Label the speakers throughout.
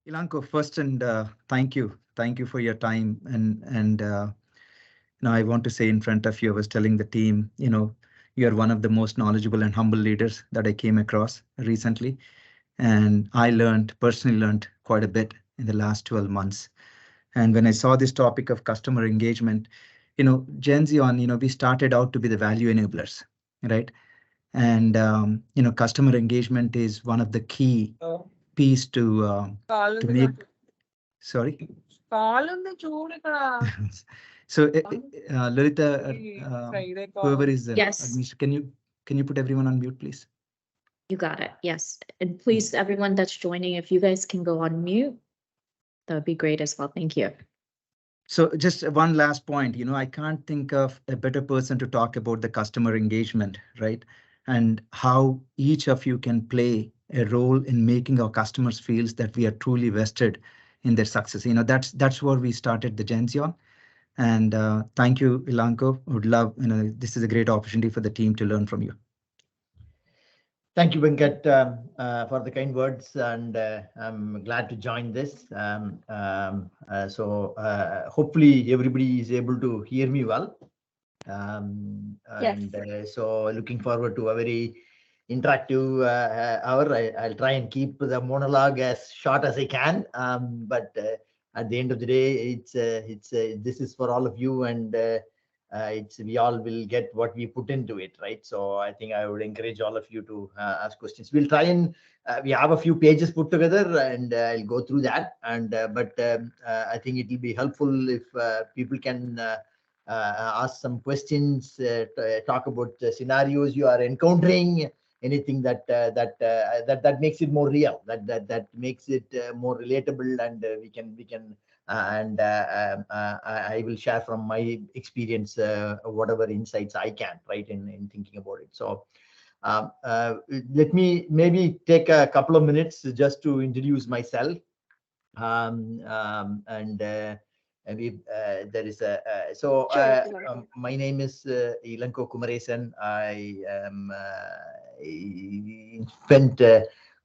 Speaker 1: Ilanko, first and thank you for your time and I want to say in front of you, I was telling the team, you are one of the most knowledgeable and humble leaders that I came across recently, and I personally learned quite a bit in the last 12 months. And when I saw this topic of customer engagement, Genzeon, we started out to be the value enablers, right? And customer engagement is one of the key piece to make. Sorry. So, Lolita, whoever is
Speaker 2: Yes.
Speaker 1: can you put everyone on mute, please?
Speaker 2: You got it. Yes. And please, everyone that's joining, if you guys can go on mute, that would be great as well. Thank you.
Speaker 1: So just one last point, I can't think of a better person to talk about the customer engagement, right? And how each of you can play a role in making our customers feels that we are truly vested in their success. That's where we started the Genzeon. And thank you, Ilanko. Would love, this is a great opportunity for the team to learn from you.
Speaker 3: Thank you, Venkat, for the kind words, and I'm glad to join this. Hopefully everybody is able to hear me well. So looking forward to a very interactive hour. I'll try and keep the monologue as short as I can, but at the end of the day, this is for all of you, and we all will get what we put into it, right? So I think I would encourage all of you to ask questions. We'll try and we have a few pages put together, and I'll go through that. And I think it will be helpful if people can ask some questions, talk about the scenarios you are encountering, anything that makes it more real, that makes it more relatable, and we can. I will share from my experience whatever insights I can, right, in thinking about it. So let me maybe take a couple of minutes just to introduce myself. There is my name is Ilanko Kumaresan. I spent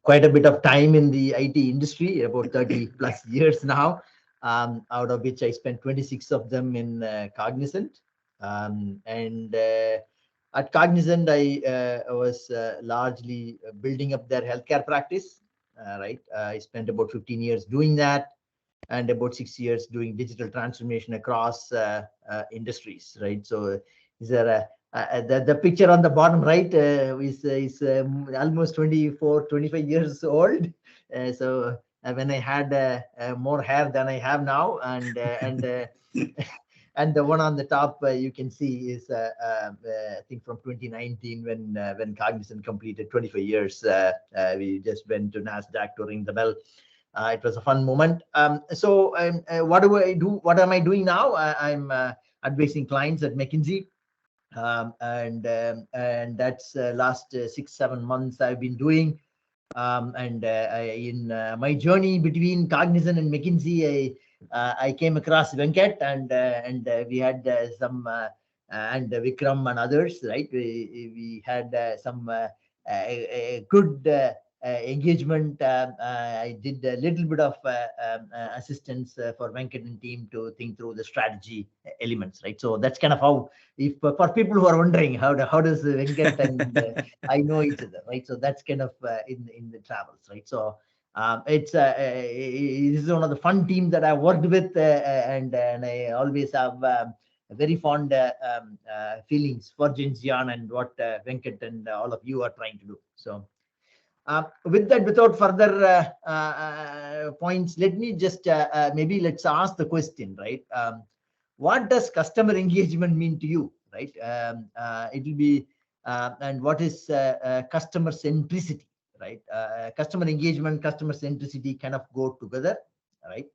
Speaker 3: quite a bit of time in the IT industry, about 30 plus years now, out of which I spent 26 of them in Cognizant. At Cognizant, I was largely building up their healthcare practice. Right, I spent about 15 years doing that, and about 6 years doing digital transformation across industries, right? So is there the picture on the bottom right is almost 24, 25 years old. So when I had more hair than I have now, and and the one on the top you can see is I think from 2019 when Cognizant completed 25 years. We just went to NASDAQ to ring the bell. It was a fun moment. What do I do? What am I doing now? I'm advising clients at McKinsey, and that's last 6-7 months I've been doing. In my journey between Cognizant and McKinsey, I came across Venkat, and we had some and Vikram and others, right? We had some good engagement. I did a little bit of assistance for Venkat and team to think through the strategy elements, right? So that's kind of how, if for people who are wondering how does Venkat and I know each other, right? So that's kind of in the travels, right? So it is one of the fun teams that I worked with, and I always have very fond feelings for Genzeon and what Venkat and all of you are trying to do. So with that, without further points, let me just maybe let's ask the question, right? What does customer engagement mean to you, right? It will be and what is customer centricity, right? Customer engagement, customer centricity kind of go together, right?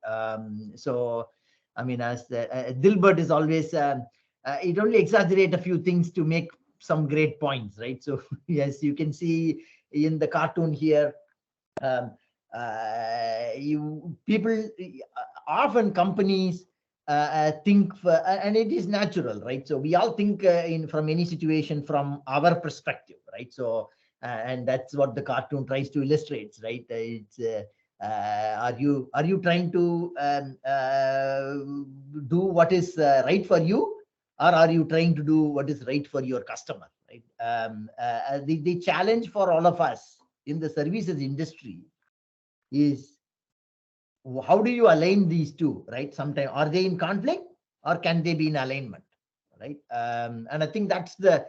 Speaker 3: So I mean, as Dilbert is always it only exaggerate a few things to make some great points, right? So yes, you can see in the cartoon here, people often companies think and it is natural, right? So we all think from any situation from our perspective, right? So and that's what the cartoon tries to illustrate, right? It's Are you trying to do what is right for you, or are you trying to do what is right for your customer? Right. The challenge for all of us in the services industry is, how do you align these two? Right. Sometimes are they in conflict, or can they be in alignment? Right. And I think that's the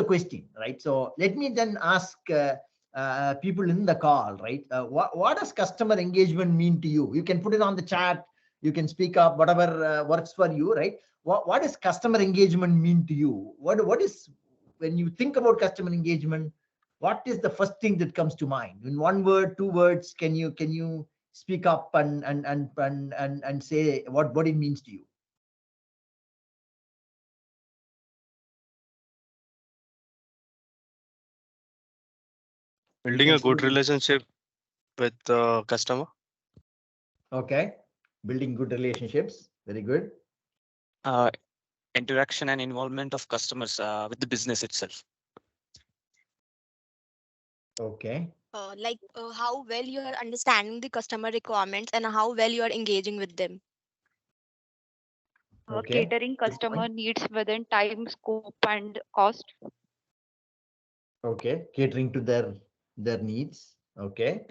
Speaker 3: question. Right. So let me then ask people in the call, right? What does customer engagement mean to you? You can put it on the chat. You can speak up, whatever works for you, right? What does customer engagement mean to you? What is, when you think about customer engagement, what is the first thing that comes to mind? In one word, two words, can you speak up and say what it means to you?
Speaker 4: Building a good relationship with the customer.
Speaker 3: Okay. Building good relationships. Very good.
Speaker 5: Interaction and involvement of customers with the business itself.
Speaker 3: Okay.
Speaker 6: How well you are understanding the customer requirements and how well you are engaging with them.
Speaker 3: Okay.
Speaker 7: Catering customer needs within time, scope, and cost.
Speaker 3: Okay. Catering to their needs. Okay.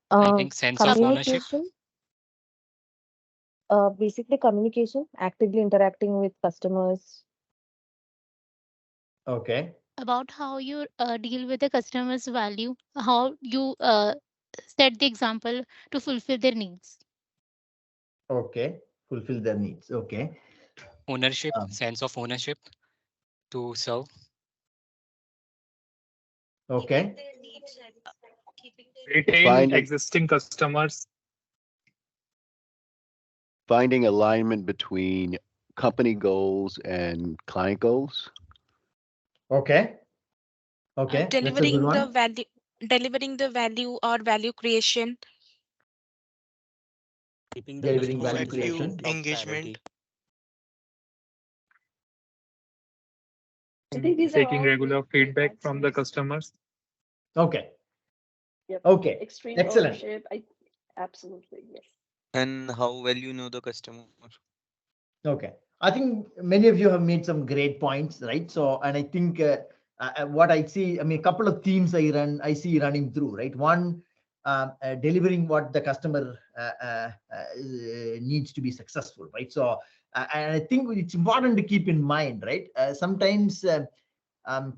Speaker 5: I think sense of ownership.
Speaker 8: Communication. Basically communication, actively interacting with customers.
Speaker 3: Okay.
Speaker 9: About how you deal with the customer's value, how you set the example to fulfill their needs.
Speaker 3: Okay. Fulfill their needs. Okay.
Speaker 5: Ownership, sense of ownership to serve.
Speaker 3: Okay.
Speaker 10: Retain existing customers.
Speaker 11: Finding alignment between company goals and client goals.
Speaker 3: Okay. Okay.
Speaker 6: Delivering the value or value creation.
Speaker 5: Keeping
Speaker 3: Delivering
Speaker 5: customer
Speaker 3: value creation.
Speaker 4: Engagement.
Speaker 10: Taking regular feedback from the customers.
Speaker 3: Okay.
Speaker 7: Yep.
Speaker 3: Okay.
Speaker 7: Extreme
Speaker 3: Excellent.
Speaker 7: ownership. Absolutely, yes.
Speaker 12: And how well you know the customer.
Speaker 3: Okay. I think many of you have made some great points, right? So, and I think what I see, I mean, a couple of themes I see running through, right? One, delivering what the customer needs to be successful, right? So, and I think it's important to keep in mind, right? Sometimes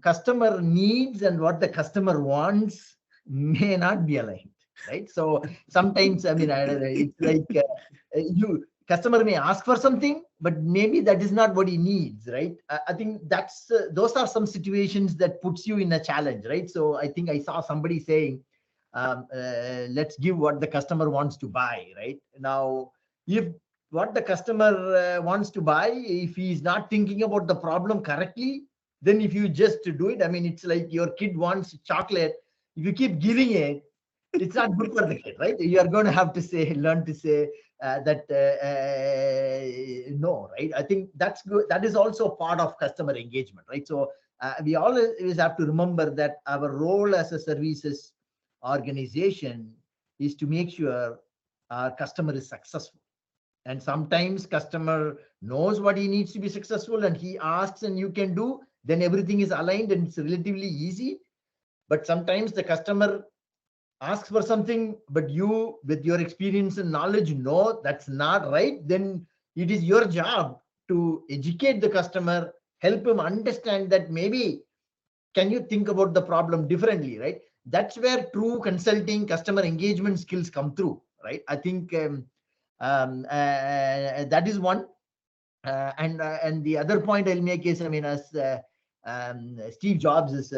Speaker 3: customer needs and what the customer wants may not be aligned, right? So sometimes, I mean, it's like customer may ask for something, but maybe that is not what he needs, right? I think that's those are some situations that puts you in a challenge, right? So I think I saw somebody saying, let's give what the customer wants to buy, right? Now, if what the customer wants to buy, if he's not thinking about the problem correctly, then if you just do it, I mean, it's like your kid wants chocolate. If you keep giving it, it's not good for the kid, right? You are going to have to learn to say no, right? I think that's good. That is also part of customer engagement, right? So we always have to remember that our role as a services organization is to make sure our customer is successful. And sometimes customer knows what he needs to be successful and he asks and you can do, then everything is aligned and it's relatively easy. But sometimes the customer asks for something, but you, with your experience and knowledge, know that's not right, then it is your job to educate the customer, help him understand that maybe, can you think about the problem differently, right? That's where true consulting, customer engagement skills come through, right? I think that is one. And the other point I'll make is, I mean, as Steve Jobs is,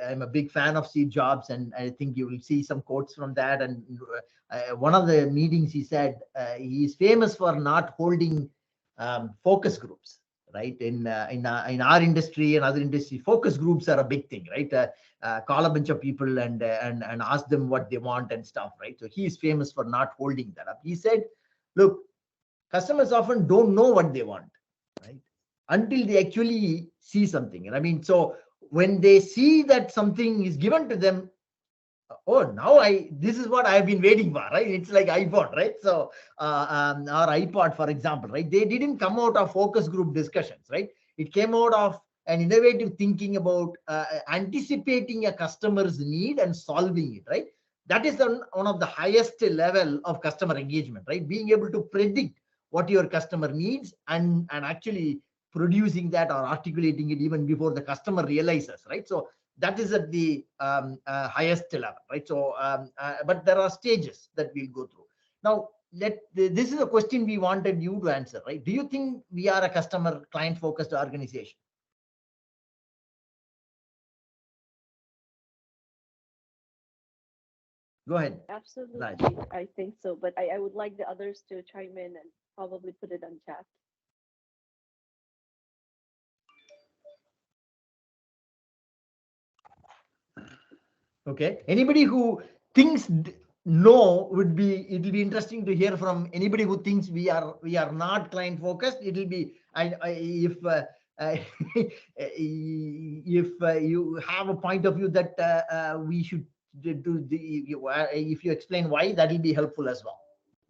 Speaker 3: I'm a big fan of Steve Jobs, and I think you will see some quotes from that. And one of the meetings he said he's famous for not holding focus groups, right? In our industry and other industry, focus groups are a big thing, right? Call a bunch of people and ask them what they want and stuff, right? So he is famous for not holding that up. He said, look, customers often don't know what they want, right? Until they actually see something. And I mean, so when they see that something is given to them, Oh, now this is what I've been waiting for, right? It's like iPhone, right? So or iPod, for example, right? They didn't come out of focus group discussions, right? It came out of an innovative thinking about anticipating a customer's need and solving it, right? That is one of the highest level of customer engagement, right? Being able to predict what your customer needs and actually producing that or articulating it even before the customer realizes, right? So that is at the highest level, right? So but there are stages that we'll go through. Now this is a question we wanted you to answer, right? Do you think we are a customer client focused organization? Go ahead.
Speaker 13: Absolutely,
Speaker 3: Raj.
Speaker 13: I think so, but I would like the others to chime in and probably put it on chat.
Speaker 3: Okay, anybody who thinks no it'll be interesting to hear from anybody who thinks we are not client focused. It'll be if if you have a point of view that we should do if you explain why, that will be helpful as well,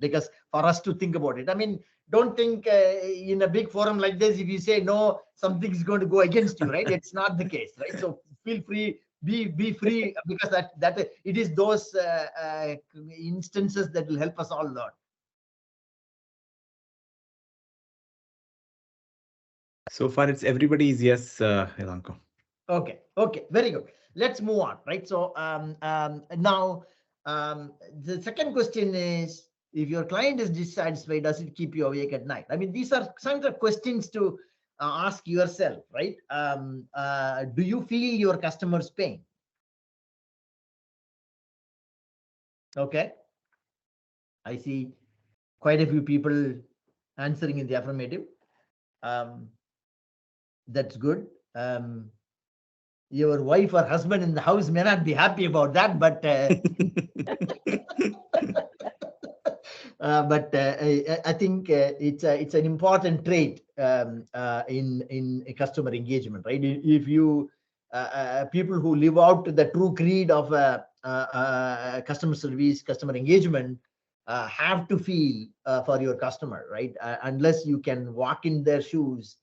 Speaker 3: because for us to think about it. I mean, don't think in a big forum like this, if you say no, something is going to go against you, right? It's not the case, right? So feel free, be free, because that it is those instances that will help us all learn.
Speaker 14: So far, it's everybody's yes, Ilanko.
Speaker 3: Okay, very good. Let's move on, right? So now the second question is, if your client is dissatisfied, does it keep you awake at night? I mean, these are some of the questions to ask yourself, right? Do you feel your customer's pain? Okay, I see quite a few people answering in the affirmative. That's good. Your wife or husband in the house may not be happy about that, but I think it's an important trait in a customer engagement, right? If you people who live out the true creed of customer service, customer engagement, have to feel for your customer, right? Unless you can walk in their shoes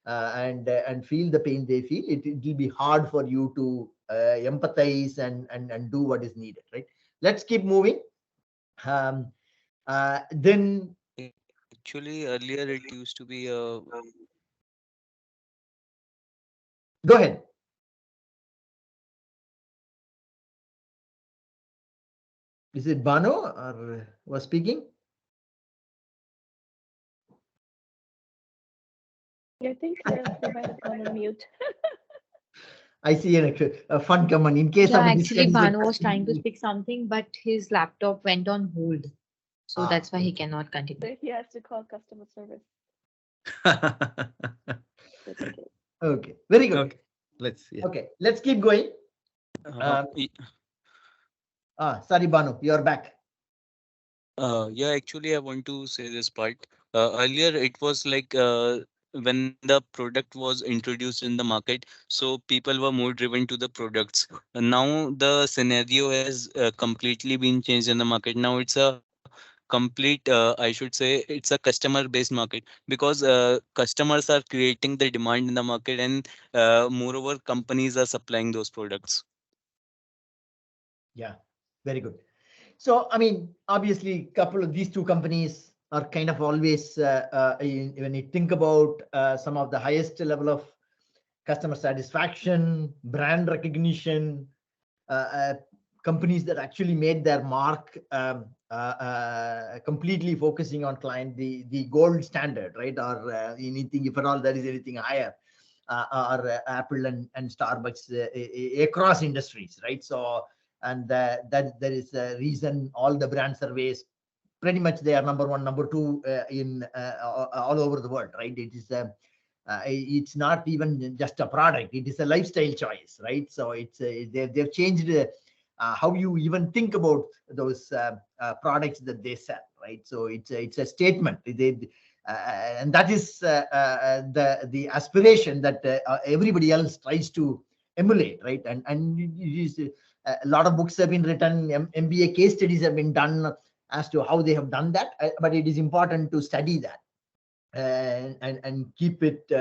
Speaker 3: and feel the pain they feel, it will be hard for you to empathize and do what is needed, right? Let's keep moving. Then
Speaker 12: Actually, earlier it used to be
Speaker 3: go ahead. Is it Bano or was speaking?
Speaker 13: I think they might have gone on mute.
Speaker 3: I see a fun comment in case
Speaker 2: Yeah,
Speaker 3: of
Speaker 2: actually, Bhanu was trying to speak something, but his laptop went on hold. So that's why he cannot continue.
Speaker 13: So he has to call customer service. That's okay.
Speaker 3: Okay, very good.
Speaker 14: Okay,
Speaker 3: let's keep going. Sorry, Banu, you're back.
Speaker 12: Yeah, actually, I want to say this part. Earlier, it was like when the product was introduced in the market, so people were more driven to the products. Now the scenario has completely been changed in the market. Now it's a complete, I should say, it's a customer-based market, because customers are creating the demand in the market, and moreover, companies are supplying those products.
Speaker 3: Yeah, very good. So, I mean, obviously, couple of these two companies are kind of always, when you think about some of the highest level of customer satisfaction, brand recognition, companies that actually made their mark completely focusing on client, the gold standard, right? Or anything, if at all there is anything higher, are Apple and Starbucks across industries, right? So, and that there is a reason all the brand surveys, pretty much they are number one, number two in all over the world, right? It is it's not even just a product, it is a lifestyle choice, right? So it's they've changed how you even think about those products that they sell, right? So it's a statement. And that is the aspiration that everybody else tries to emulate, right? And it is a lot of books have been written, MBA case studies have been done as to how they have done that, but it is important to study that and keep it.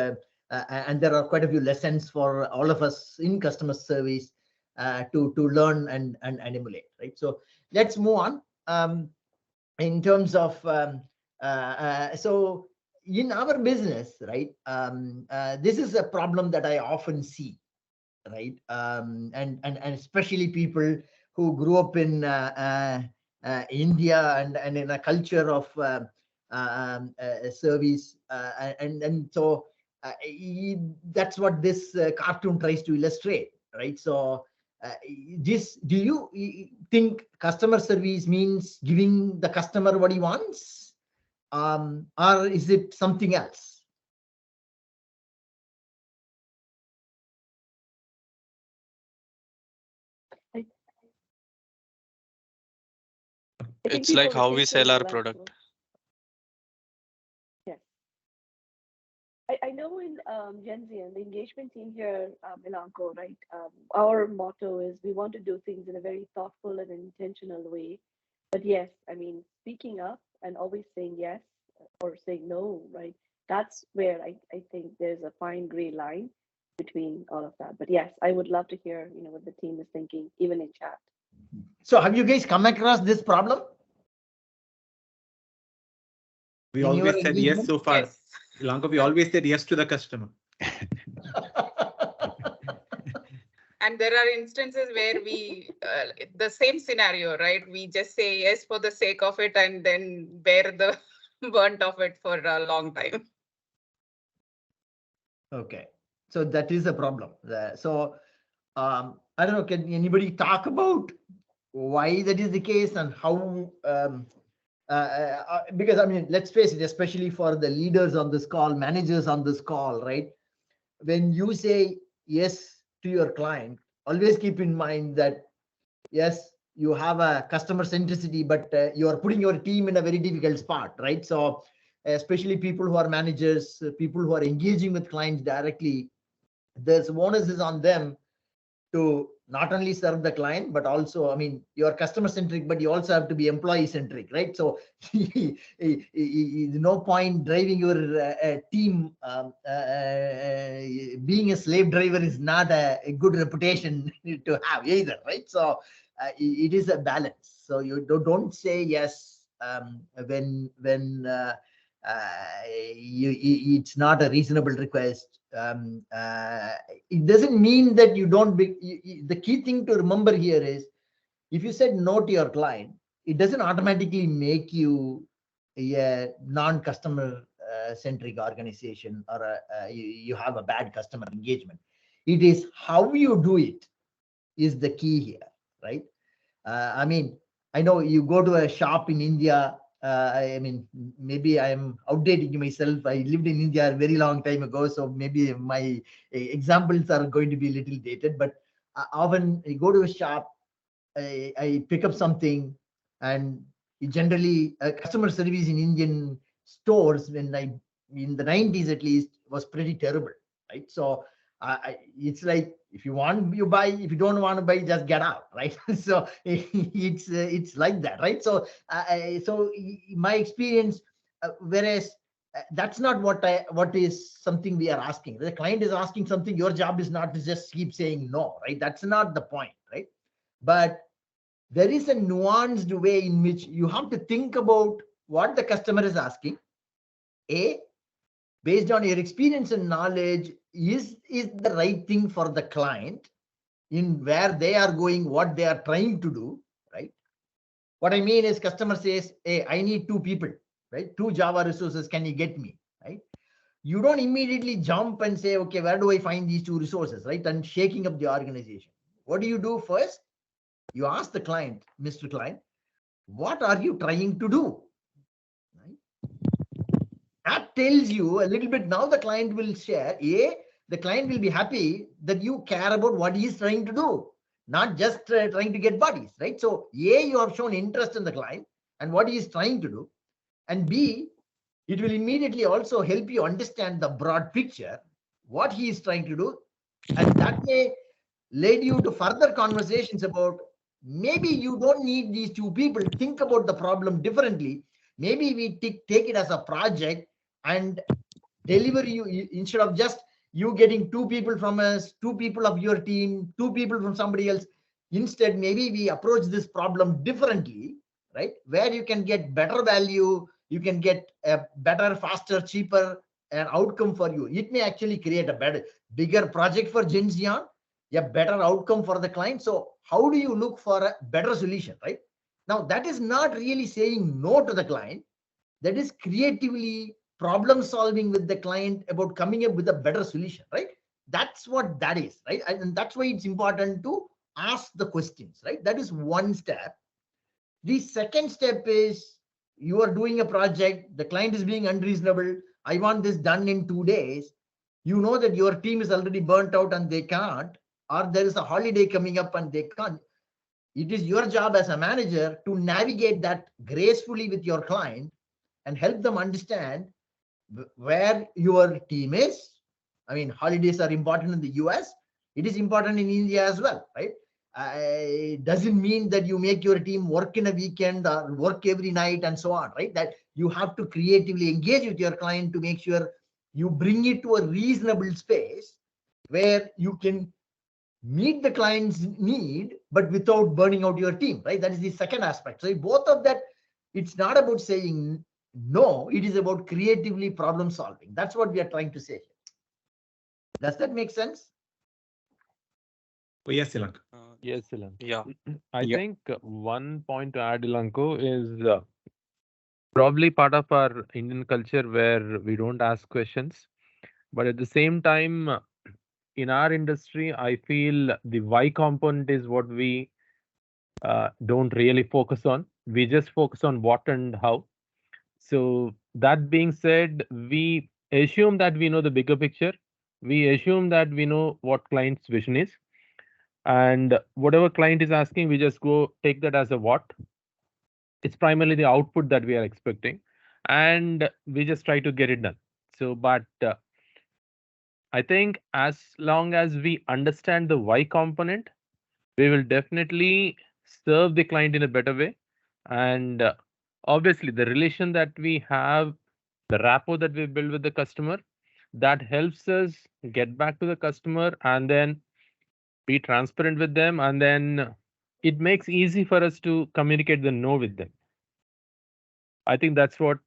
Speaker 3: And there are quite a few lessons for all of us in customer service to learn and emulate, right? So let's move on. In terms of so in our business, right, this is a problem that I often see, right? And especially people who grew up in India and in a culture of service, and so that's what this cartoon tries to illustrate, right? So do you think customer service means giving the customer what he wants, or is it something else?
Speaker 4: It's like how we sell our product.
Speaker 13: Yes. I know in Genzeon, the engagement team here, Ilanko, right? Our motto is we want to do things in a very thoughtful and intentional way. But yes, I mean, speaking up and always saying yes or saying no, right? That's where I think there's a fine gray line between all of that. But yes, I would love to hear, what the team is thinking, even in chat.
Speaker 3: So have you guys come across this problem?
Speaker 14: We
Speaker 3: In your
Speaker 14: always said yes
Speaker 3: engagement?
Speaker 14: so far.
Speaker 15: Yes.
Speaker 14: Ilanko, we always said yes to the customer.
Speaker 15: And there are instances where we, the same scenario, right? We just say yes for the sake of it and then bear the burnt of it for a long time.
Speaker 3: Okay, so that is a problem. So I don't know, can anybody talk about why that is the case and how, because I mean, let's face it, especially for the leaders on this call, managers on this call, right? When you say yes to your client, always keep in mind that yes, you have a customer centricity, but you are putting your team in a very difficult spot, right? So especially people who are managers, people who are engaging with clients directly, there's bonuses on them to not only serve the client, but also, I mean, you're customer centric, but you also have to be employee centric, right? So no point driving your team. Being a slave driver is not a good reputation to have either, right? So it is a balance. So you don't say yes when it's not a reasonable request. It doesn't mean that you don't the key thing to remember here is, if you said no to your client, it doesn't automatically make you a non-customer centric organization, or you have a bad customer engagement. It is how you do it is the key here, right? I mean, I know you go to a shop in India. I mean, maybe I'm outdating myself. I lived in India a very long time ago, so maybe my examples are going to be a little dated. But often I go to a shop, I pick up something, and generally customer service in Indian stores, when I in the 90s at least, was pretty terrible, right? So it's like, if you want, you buy. If you don't want to buy, just get out, right? So it's like that, right? So so my experience, whereas that's not what is something we are asking. The client is asking something. Your job is not to just keep saying no, right? That's not the point, right? But there is a nuanced way in which you have to think about what the customer is asking. Based on your experience and knowledge, is the right thing for the client in where they are going, what they are trying to do, right? What I mean is, customer says, hey, I need 2 people, right? 2 Java resources, can you get me, right? You don't immediately jump and say, okay, where do I find these 2 resources, right? And shaking up the organization. What do you do first? You ask the client, Mr. Client, what are you trying to do? Right? That tells you a little bit. Now the client will share. The client will be happy that you care about what he is trying to do, not just trying to get bodies, right? So you have shown interest in the client and what he is trying to do. And B, it will immediately also help you understand the broad picture, what he is trying to do. And that way, led you to further conversations about maybe you don't need these two people. Think about the problem differently. Maybe we take it as a project and deliver you instead of just you getting two people from us, two people of your team, two people from somebody else. Instead, maybe we approach this problem differently, right? Where you can get better value, you can get a better, faster, cheaper an outcome for you. It may actually create a bigger project for Genzeon, a better outcome for the client. So how do you look for a better solution, right? Now, that is not really saying no to the client. That is creatively problem solving with the client about coming up with a better solution, right? That's what that is, right? And that's why it's important to ask the questions, right? That is one step. The second step is you are doing a project, the client is being unreasonable. I want this done in 2 days. You know that your team is already burnt out and they can't, or there is a holiday coming up and they can't. It is your job as a manager to navigate that gracefully with your client and help them understand where your team is. I mean, holidays are important in the US. It is important in India as well, right? It doesn't mean that you make your team work in a weekend or work every night and so on, right? That you have to creatively engage with your client to make sure you bring it to a reasonable space where you can meet the client's need, but without burning out your team, right? That is the second aspect. So both of that, it's not about saying no, it is about creatively problem solving. That's what we are trying to say. Does that make sense?
Speaker 14: Oh, yes, Ilanko.
Speaker 16: Yes, Ilanko.
Speaker 4: Yeah.
Speaker 16: I think one point to add, Ilanko, is probably part of our Indian culture where we don't ask questions. But at the same time, in our industry, I feel the why component is what we don't really focus on. We just focus on what and how. So that being said, we assume that we know the bigger picture. We assume that we know what client's vision is. And whatever client is asking, we just go take that as a what. It's primarily the output that we are expecting. And we just try to get it done. So, but I think as long as we understand the why component, we will definitely serve the client in a better way. And obviously, the relation that we have, the rapport that we build with the customer, that helps us get back to the customer and then be transparent with them. And then it makes easy for us to communicate the no with them. I think that's what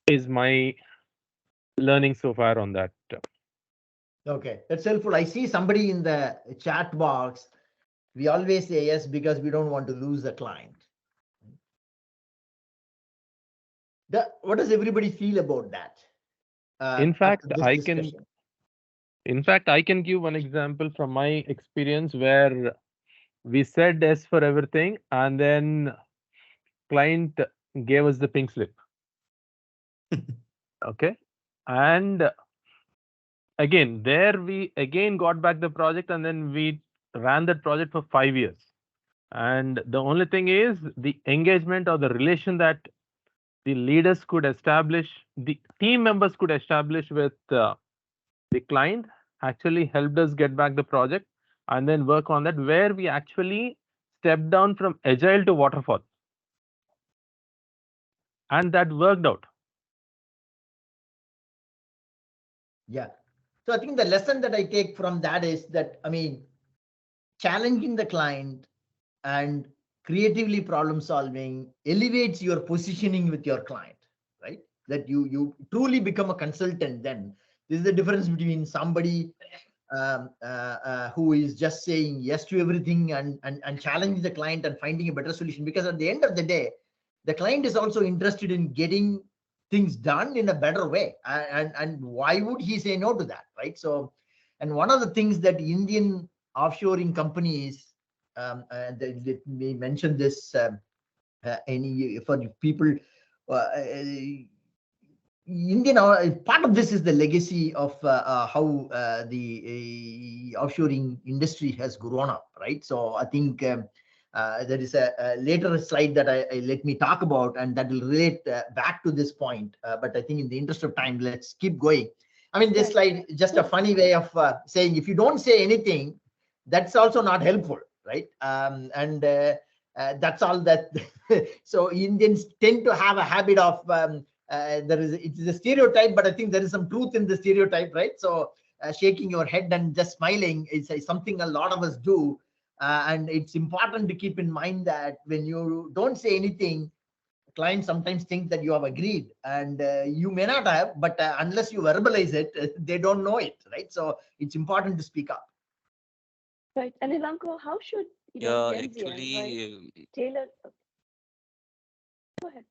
Speaker 16: is my learning so far on that.
Speaker 3: Okay, that's helpful. I see somebody in the chat box. We always say yes because we don't want to lose the client. What does everybody feel about that?
Speaker 16: In fact, I
Speaker 3: discussion?
Speaker 16: I can give one example from my experience where we said yes for everything and then client gave us the pink slip. Okay. And again, there we again got back the project and then we ran that project for 5 years. And the only thing is the engagement or the relation that the leaders could establish, the team members could establish with the client actually helped us get back the project and then work on that, where we actually stepped down from agile to waterfall. And that worked out.
Speaker 3: Yeah. So I think the lesson that I take from that is that, I mean, challenging the client and creatively problem solving elevates your positioning with your client, right? That you truly become a consultant then. This is the difference between somebody who is just saying yes to everything and challenging the client and finding a better solution. Because at the end of the day, the client is also interested in getting things done in a better way. And why would he say no to that, right? So, and one of the things that Indian offshoring companies, let me mention this for people, Indian part of this is the legacy of how the offshoring industry has grown up, right? So I think there is a later slide that I let me talk about, and that will relate back to this point. But I think in the interest of time, let's keep going. I mean, this slide is just a funny way of saying if you don't say anything, that's also not helpful, right? That's all that. So Indians tend to have a habit of it is a stereotype, but I think there is some truth in the stereotype, right? So shaking your head and just smiling is something a lot of us do, and it's important to keep in mind that when you don't say anything, clients sometimes think that you have agreed, and you may not have, but unless you verbalize it, they don't know it, right? So it's important to speak up.
Speaker 13: Right. And Ilanko, how should
Speaker 12: Yeah,
Speaker 13: Genzeon,
Speaker 12: actually,
Speaker 13: right, tailor? Go ahead.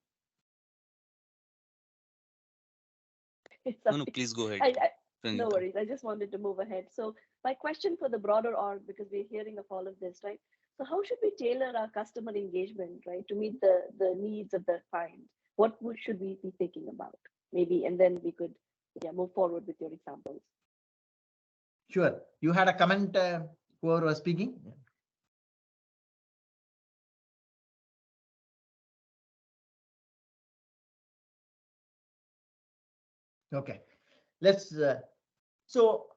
Speaker 12: no, please go ahead,
Speaker 13: No
Speaker 12: Pranita.
Speaker 13: worries. I just wanted to move ahead. So my question for the broader org, because we're hearing of all of this, right? So how should we tailor our customer engagement, right, to meet the needs of the client? What should we be thinking about, maybe, and then we could move forward with your examples.
Speaker 3: Sure. You had a comment, whoever was speaking? Okay. Let's, so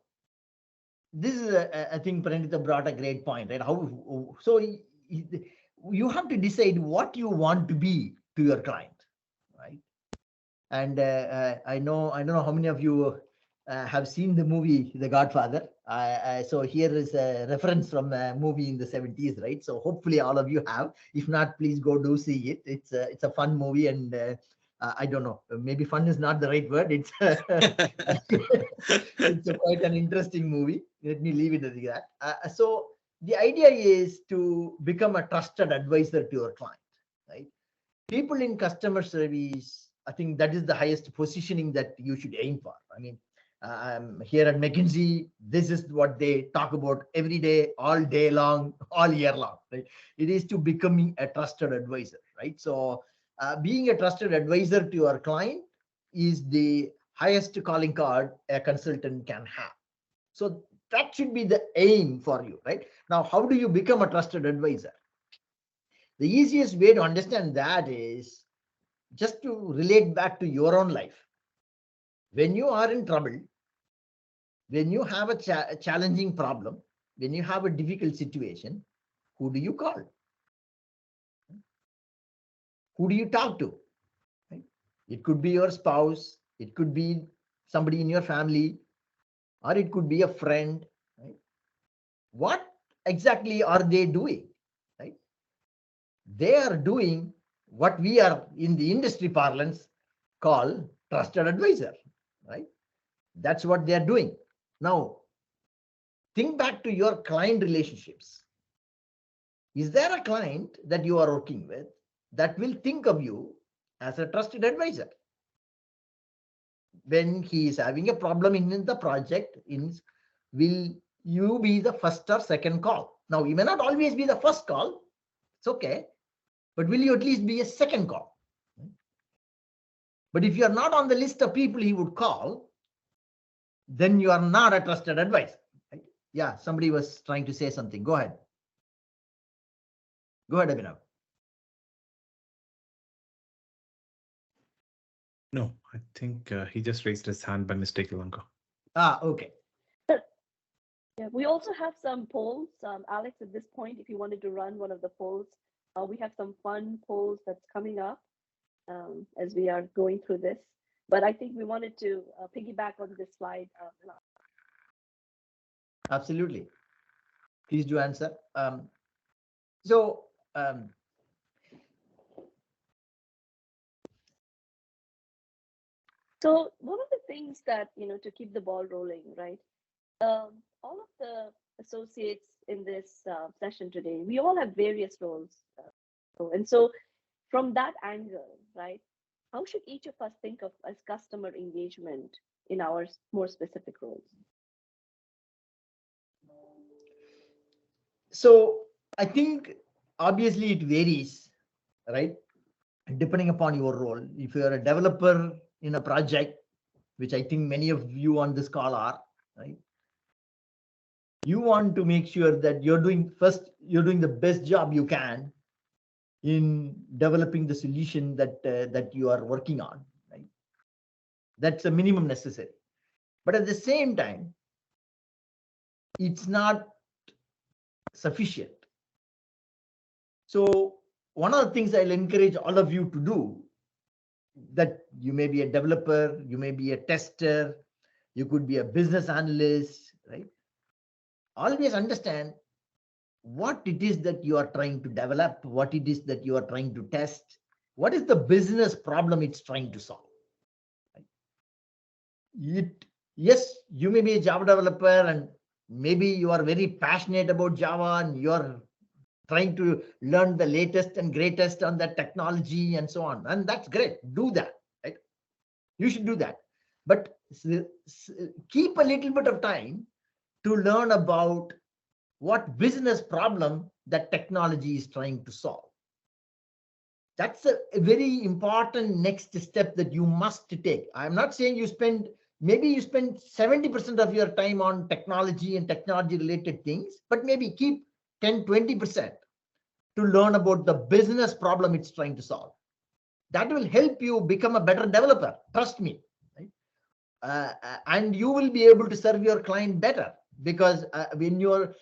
Speaker 3: this is, I think Pranita brought a great point, right? So you have to decide what you want to be to your client, right? And I don't know how many of you have seen the movie The Godfather. So here is a reference from a movie in the 70s, right? So hopefully all of you have. If not, please go do see it. It's a fun movie, and I don't know, maybe fun is not the right word. It's it's quite an interesting movie. Let me leave it at that. So the idea is to become a trusted advisor to your client, right? People in customer service, I think that is the highest positioning that you should aim for. I mean, here at McKinsey, this is what they talk about every day, all day long, all year long, right? It is to becoming a trusted advisor, right? So being a trusted advisor to your client is the highest calling card a consultant can have. So that should be the aim for you, right? Now, how do you become a trusted advisor? The easiest way to understand that is just to relate back to your own life. When you are in trouble, when you have a challenging problem, when you have a difficult situation, who do you call? Who do you talk to? Right? It could be your spouse, it could be somebody in your family, or it could be a friend. Right? What exactly are they doing? Right? They are doing what we are in the industry parlance call trusted advisor, right? That's what they are doing. Now, think back to your client relationships. Is there a client that you are working with that will think of you as a trusted advisor? When he is having a problem in the project, will you be the first or second call? Now, you may not always be the first call. It's okay. But will you at least be a second call? But if you are not on the list of people he would call, then you are not a trusted advisor. Right? Yeah, somebody was trying to say something. Go ahead. Go ahead, Abhinav.
Speaker 14: No, I think he just raised his hand by mistake, Ilanko.
Speaker 3: Okay.
Speaker 13: Yeah, we also have some polls. Alex, at this point, if you wanted to run one of the polls, we have some fun polls that's coming up as we are going through this. But I think we wanted to piggyback on this slide.
Speaker 3: Absolutely. Please do answer. So
Speaker 13: one of the things that, to keep the ball rolling, right? All of the associates in this session today, we all have various roles. And so from that angle, right, how should each of us think of as customer engagement in our more specific roles?
Speaker 3: So I think obviously it varies, right? Depending upon your role. If you're a developer in a project, which I think many of you on this call are, right? You want to make sure that you're doing the best job you can in developing the solution that you are working on, right? That's a minimum necessary. But at the same time, it's not sufficient. So one of the things I'll encourage all of you to do, that you may be a developer, you may be a tester, you could be a business analyst, right? Always understand what it is that you are trying to develop, what it is that you are trying to test, what is the business problem it's trying to solve. Yes, you may be a Java developer and maybe you are very passionate about Java and you're trying to learn the latest and greatest on that technology and so on. And that's great. Do that, right? You should do that. But keep a little bit of time to learn about what business problem that technology is trying to solve. That's a very important next step that you must take. I'm not saying maybe you spend 70% of your time on technology and technology related things, but maybe keep 10, 20% to learn about the business problem it's trying to solve. That will help you become a better developer. Trust me. Right? And you will be able to serve your client better, because when you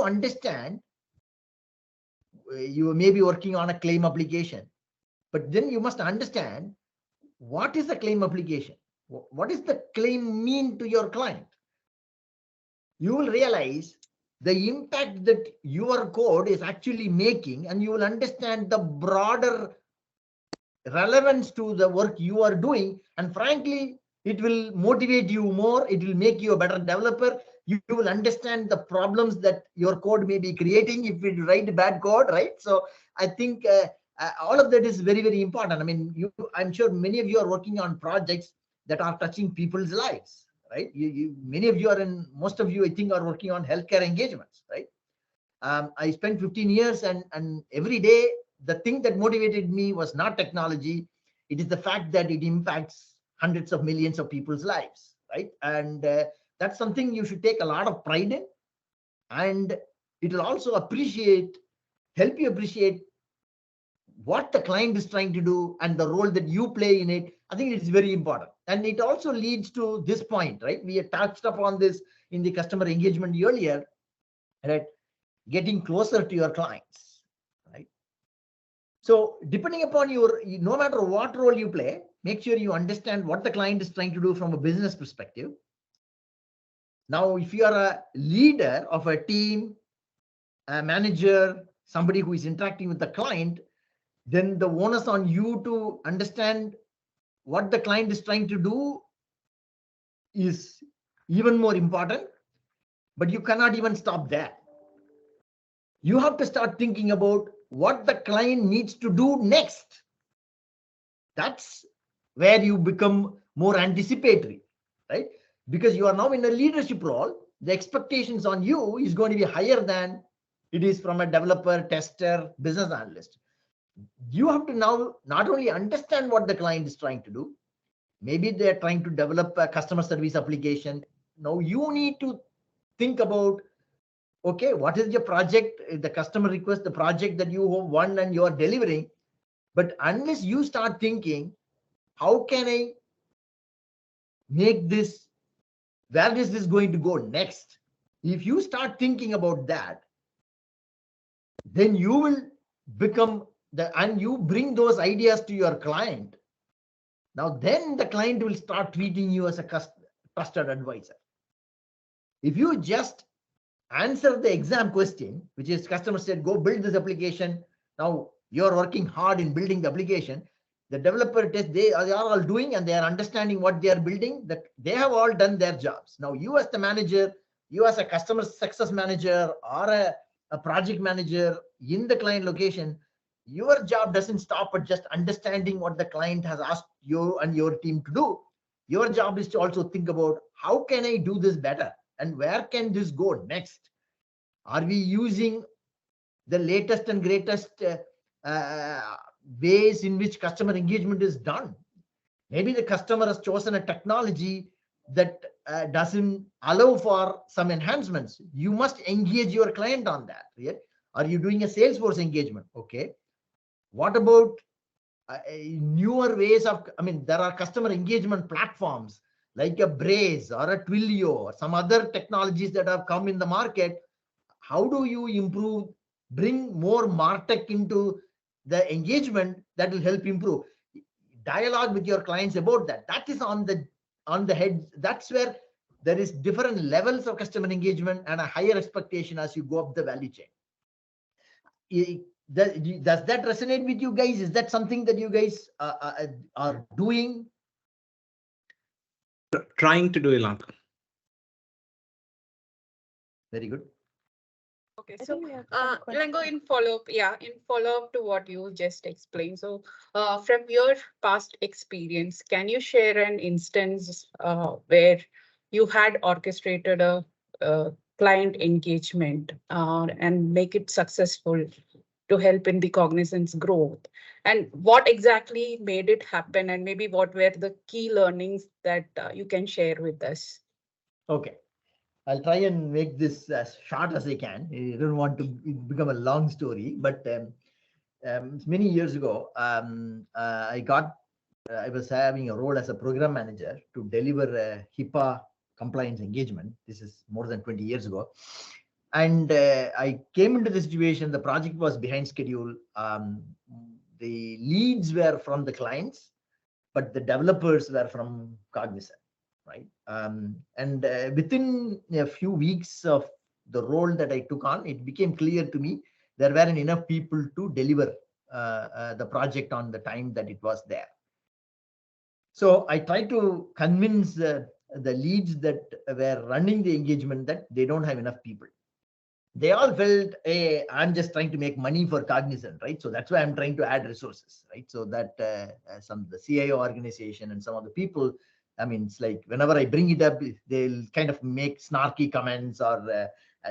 Speaker 3: understand, you may be working on a claim application, but then you must understand what is the claim application. What does the claim mean to your client? You will realize the impact that your code is actually making, and you will understand the broader relevance to the work you are doing. And frankly, it will motivate you more. It will make you a better developer. You will understand the problems that your code may be creating if you write bad code, right? So I think all of that is very, very important. I mean, I'm sure many of you are working on projects that are touching people's lives, right? Many of you most of you, I think, are working on healthcare engagements, right? I spent 15 years and every day, the thing that motivated me was not technology. It is the fact that it impacts hundreds of millions of people's lives, right? And that's something you should take a lot of pride in. And it will also help you appreciate what the client is trying to do and the role that you play in it. I think it's very important. And it also leads to this point, right? We had touched upon this in the customer engagement earlier, right? Getting closer to your clients, right? So depending upon no matter what role you play, make sure you understand what the client is trying to do from a business perspective. Now, if you are a leader of a team, a manager, somebody who is interacting with the client, then the onus on you to understand what the client is trying to do is even more important. But you cannot even stop there. You have to start thinking about what the client needs to do next. That's where you become more anticipatory, right? Because you are now in a leadership role, the expectations on you is going to be higher than it is from a developer, tester, business analyst. You have to now not only understand what the client is trying to do, maybe they're trying to develop a customer service application. Now you need to think about, okay, what is your project, the customer request, the project that you won and you are delivering. But unless you start thinking, how can I make this, where is this going to go next? If you start thinking about that, then you will become and you bring those ideas to your client. Now, then the client will start treating you as a trusted advisor. If you just answer the exam question, which is customer said, go build this application. Now you're working hard in building the application. The developer test, they are all doing and they are understanding what they are building, that they have all done their jobs. Now you as the manager, you as a customer success manager or a project manager in the client location, your job doesn't stop at just understanding what the client has asked you and your team to do. Your job is to also think about, how can I do this better? And where can this go next? Are we using the latest and greatest ways in which customer engagement is done? Maybe the customer has chosen a technology that doesn't allow for some enhancements. You must engage your client on that. Right? Are you doing a Salesforce engagement? Okay. What about newer ways of, there are customer engagement platforms like a Braze or a Twilio or some other technologies that have come in the market. how do you improve, bring more MarTech into the engagement that will help improve. Dialogue with your clients about that. That is on the head. That's where there is different levels of customer engagement and a higher expectation as you go up the value chain. Does that resonate with you guys? Is that something that you guys are doing?
Speaker 14: Trying to do, Ilanko.
Speaker 3: Very good.
Speaker 15: Okay, so Ilanko, in follow-up to what you just explained. So from your past experience, can you share an instance where you had orchestrated a client engagement and make it successful to help in the Cognizant's growth? And what exactly made it happen? And maybe what were the key learnings that you can share with us?
Speaker 3: Okay. I'll try and make this as short as I can. I don't want to become a long story, but many years ago, I was having a role as a program manager to deliver a HIPAA compliance engagement. This is more than 20 years ago. And I came into the situation, the project was behind schedule. The leads were from the clients, but the developers were from Cognizant. Right. And within a few weeks of the role that I took on, it became clear to me there weren't enough people to deliver the project on the time that it was there. So I tried to convince the leads that were running the engagement that they don't have enough people. They all felt, hey, I'm just trying to make money for Cognizant, right? So that's why I'm trying to add resources, right? So that the CIO organization and some of the people, I mean, it's like whenever I bring it up, they'll kind of make snarky comments, or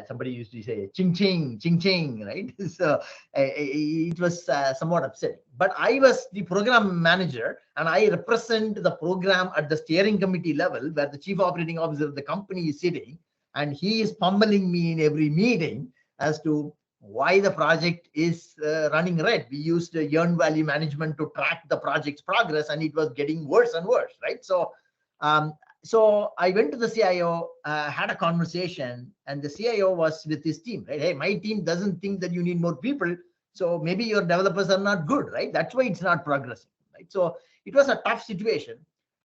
Speaker 3: somebody used to say ching ching ching ching, right? So it was somewhat upsetting. But I was the program manager, and I represent the program at the steering committee level, where the chief operating officer of the company is sitting, and he is pummeling me in every meeting as to why the project is running red. We used earned value management to track the project's progress, and it was getting worse and worse, right? So I went to the CIO, had a conversation, and the CIO was with his team, right? Hey, my team doesn't think that you need more people, so maybe your developers are not good, right? That's why it's not progressing, right? So it was a tough situation.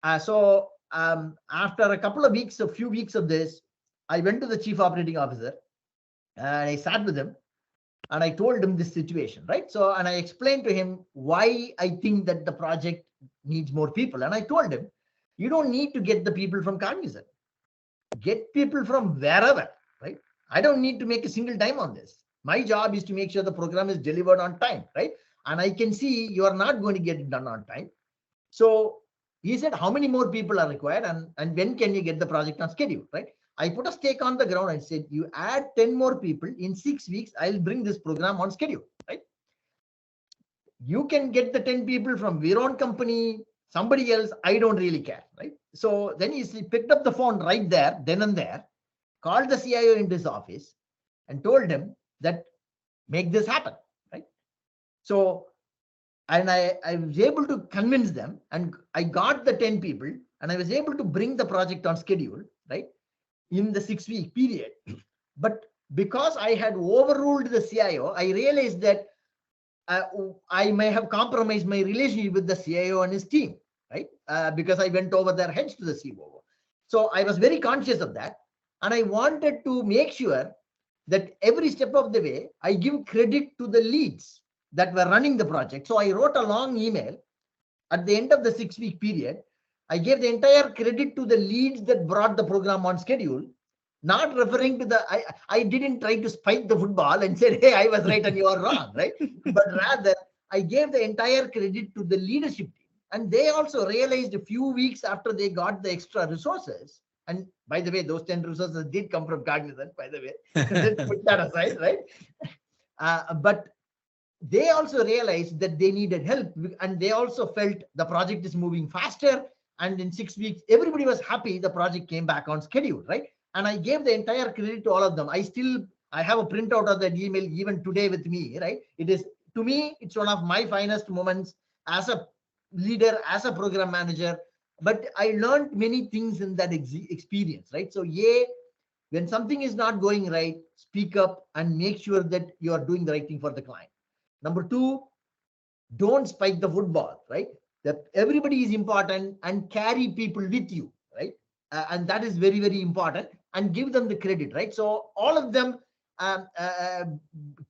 Speaker 3: After a couple of weeks, a few weeks of this, I went to the chief operating officer, and I sat with him, and I told him this situation, right? So, and I explained to him why I think that the project needs more people. And I told him, you don't need to get the people from Cognizant. Get people from wherever, right? I don't need to make a single dime on this. My job is to make sure the program is delivered on time, right? And I can see you are not going to get it done on time. So he said, how many more people are required, and when can you get the project on schedule, right? I put a stake on the ground and said, you add 10 more people in 6 weeks, I'll bring this program on schedule, right? You can get the 10 people from your own company, somebody else, I don't really care, right? So then he picked up the phone right there, then and there, called the CIO into his office and told him that make this happen, right? So, and I was able to convince them, and I got the 10 people, and I was able to bring the project on schedule, right, in the 6-week period. But because I had overruled the CIO, I realized that I may have compromised my relationship with the CIO and his team, right? Because I went over their heads to the COO. So I was very conscious of that. And I wanted to make sure that every step of the way, I give credit to the leads that were running the project. So I wrote a long email at the end of the 6-week period. I gave the entire credit to the leads that brought the program on schedule, not referring to I didn't try to spike the football and say, hey, I was right and you are wrong, right? But rather, I gave the entire credit to the leadership team. And they also realized a few weeks after they got the extra resources. And by the way, those 10 resources did come from Cognizant, by the way. Let's put that aside, right? But they also realized that they needed help, and they also felt the project is moving faster. And in 6 weeks, everybody was happy. The project came back on schedule, right? And I gave the entire credit to all of them. I have a printout of that email even today with me, right? It is, to me, it's one of my finest moments as a leader, as a program manager. But I learned many things in that experience, right? So When something is not going right, speak up and make sure that you are doing the right thing for the client. Number two, don't spike the football, right? That everybody is important and carry people with you, right? And that is very, very important, and give them the credit, right? So all of them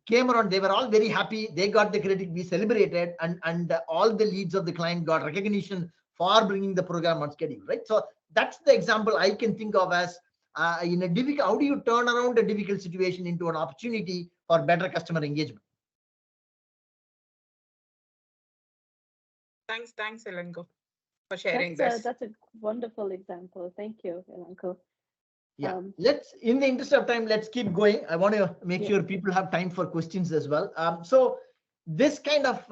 Speaker 3: came around. They were all very happy. They got the credit. We celebrated, and all the leads of the client got recognition for bringing the program on schedule, right? So that's the example I can think of as in a difficult. How do you turn around a difficult situation into an opportunity for better customer engagement?
Speaker 15: Thanks, Ilanko, for sharing
Speaker 13: That's
Speaker 15: this.
Speaker 13: that's a wonderful example. Thank you, Ilanko.
Speaker 3: Yeah, let's, in the interest of time, let's keep going. I want to make
Speaker 13: Yeah.
Speaker 3: sure people have time for questions as well. So this kind of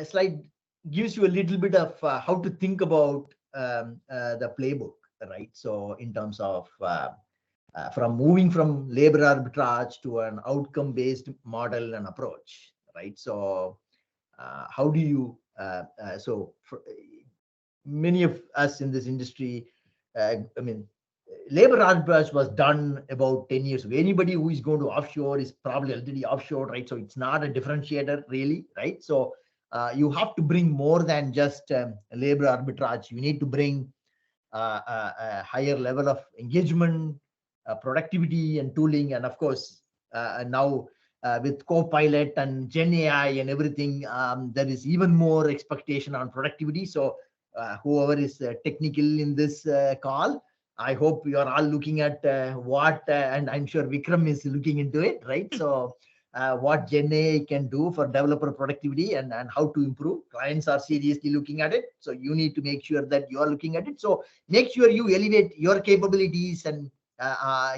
Speaker 3: slide gives you a little bit of how to think about the playbook, right? So in terms of from moving from labor arbitrage to an outcome-based model and approach, right? So how do you, so for many of us in this industry, I mean, labor arbitrage was done about 10 years ago. Anybody who is going to offshore is probably already offshore, right? So it's not a differentiator really, right? So you have to bring more than just labor arbitrage. You need to bring a higher level of engagement, productivity and tooling. And of course, now with Copilot and Gen AI and everything, there is even more expectation on productivity. So whoever is technical in this call, I hope you are all looking at and I'm sure Vikram is looking into it, right? So what Gen AI can do for developer productivity and how to improve. Clients are seriously looking at it. So you need to make sure that you are looking at it. So make sure you elevate your capabilities and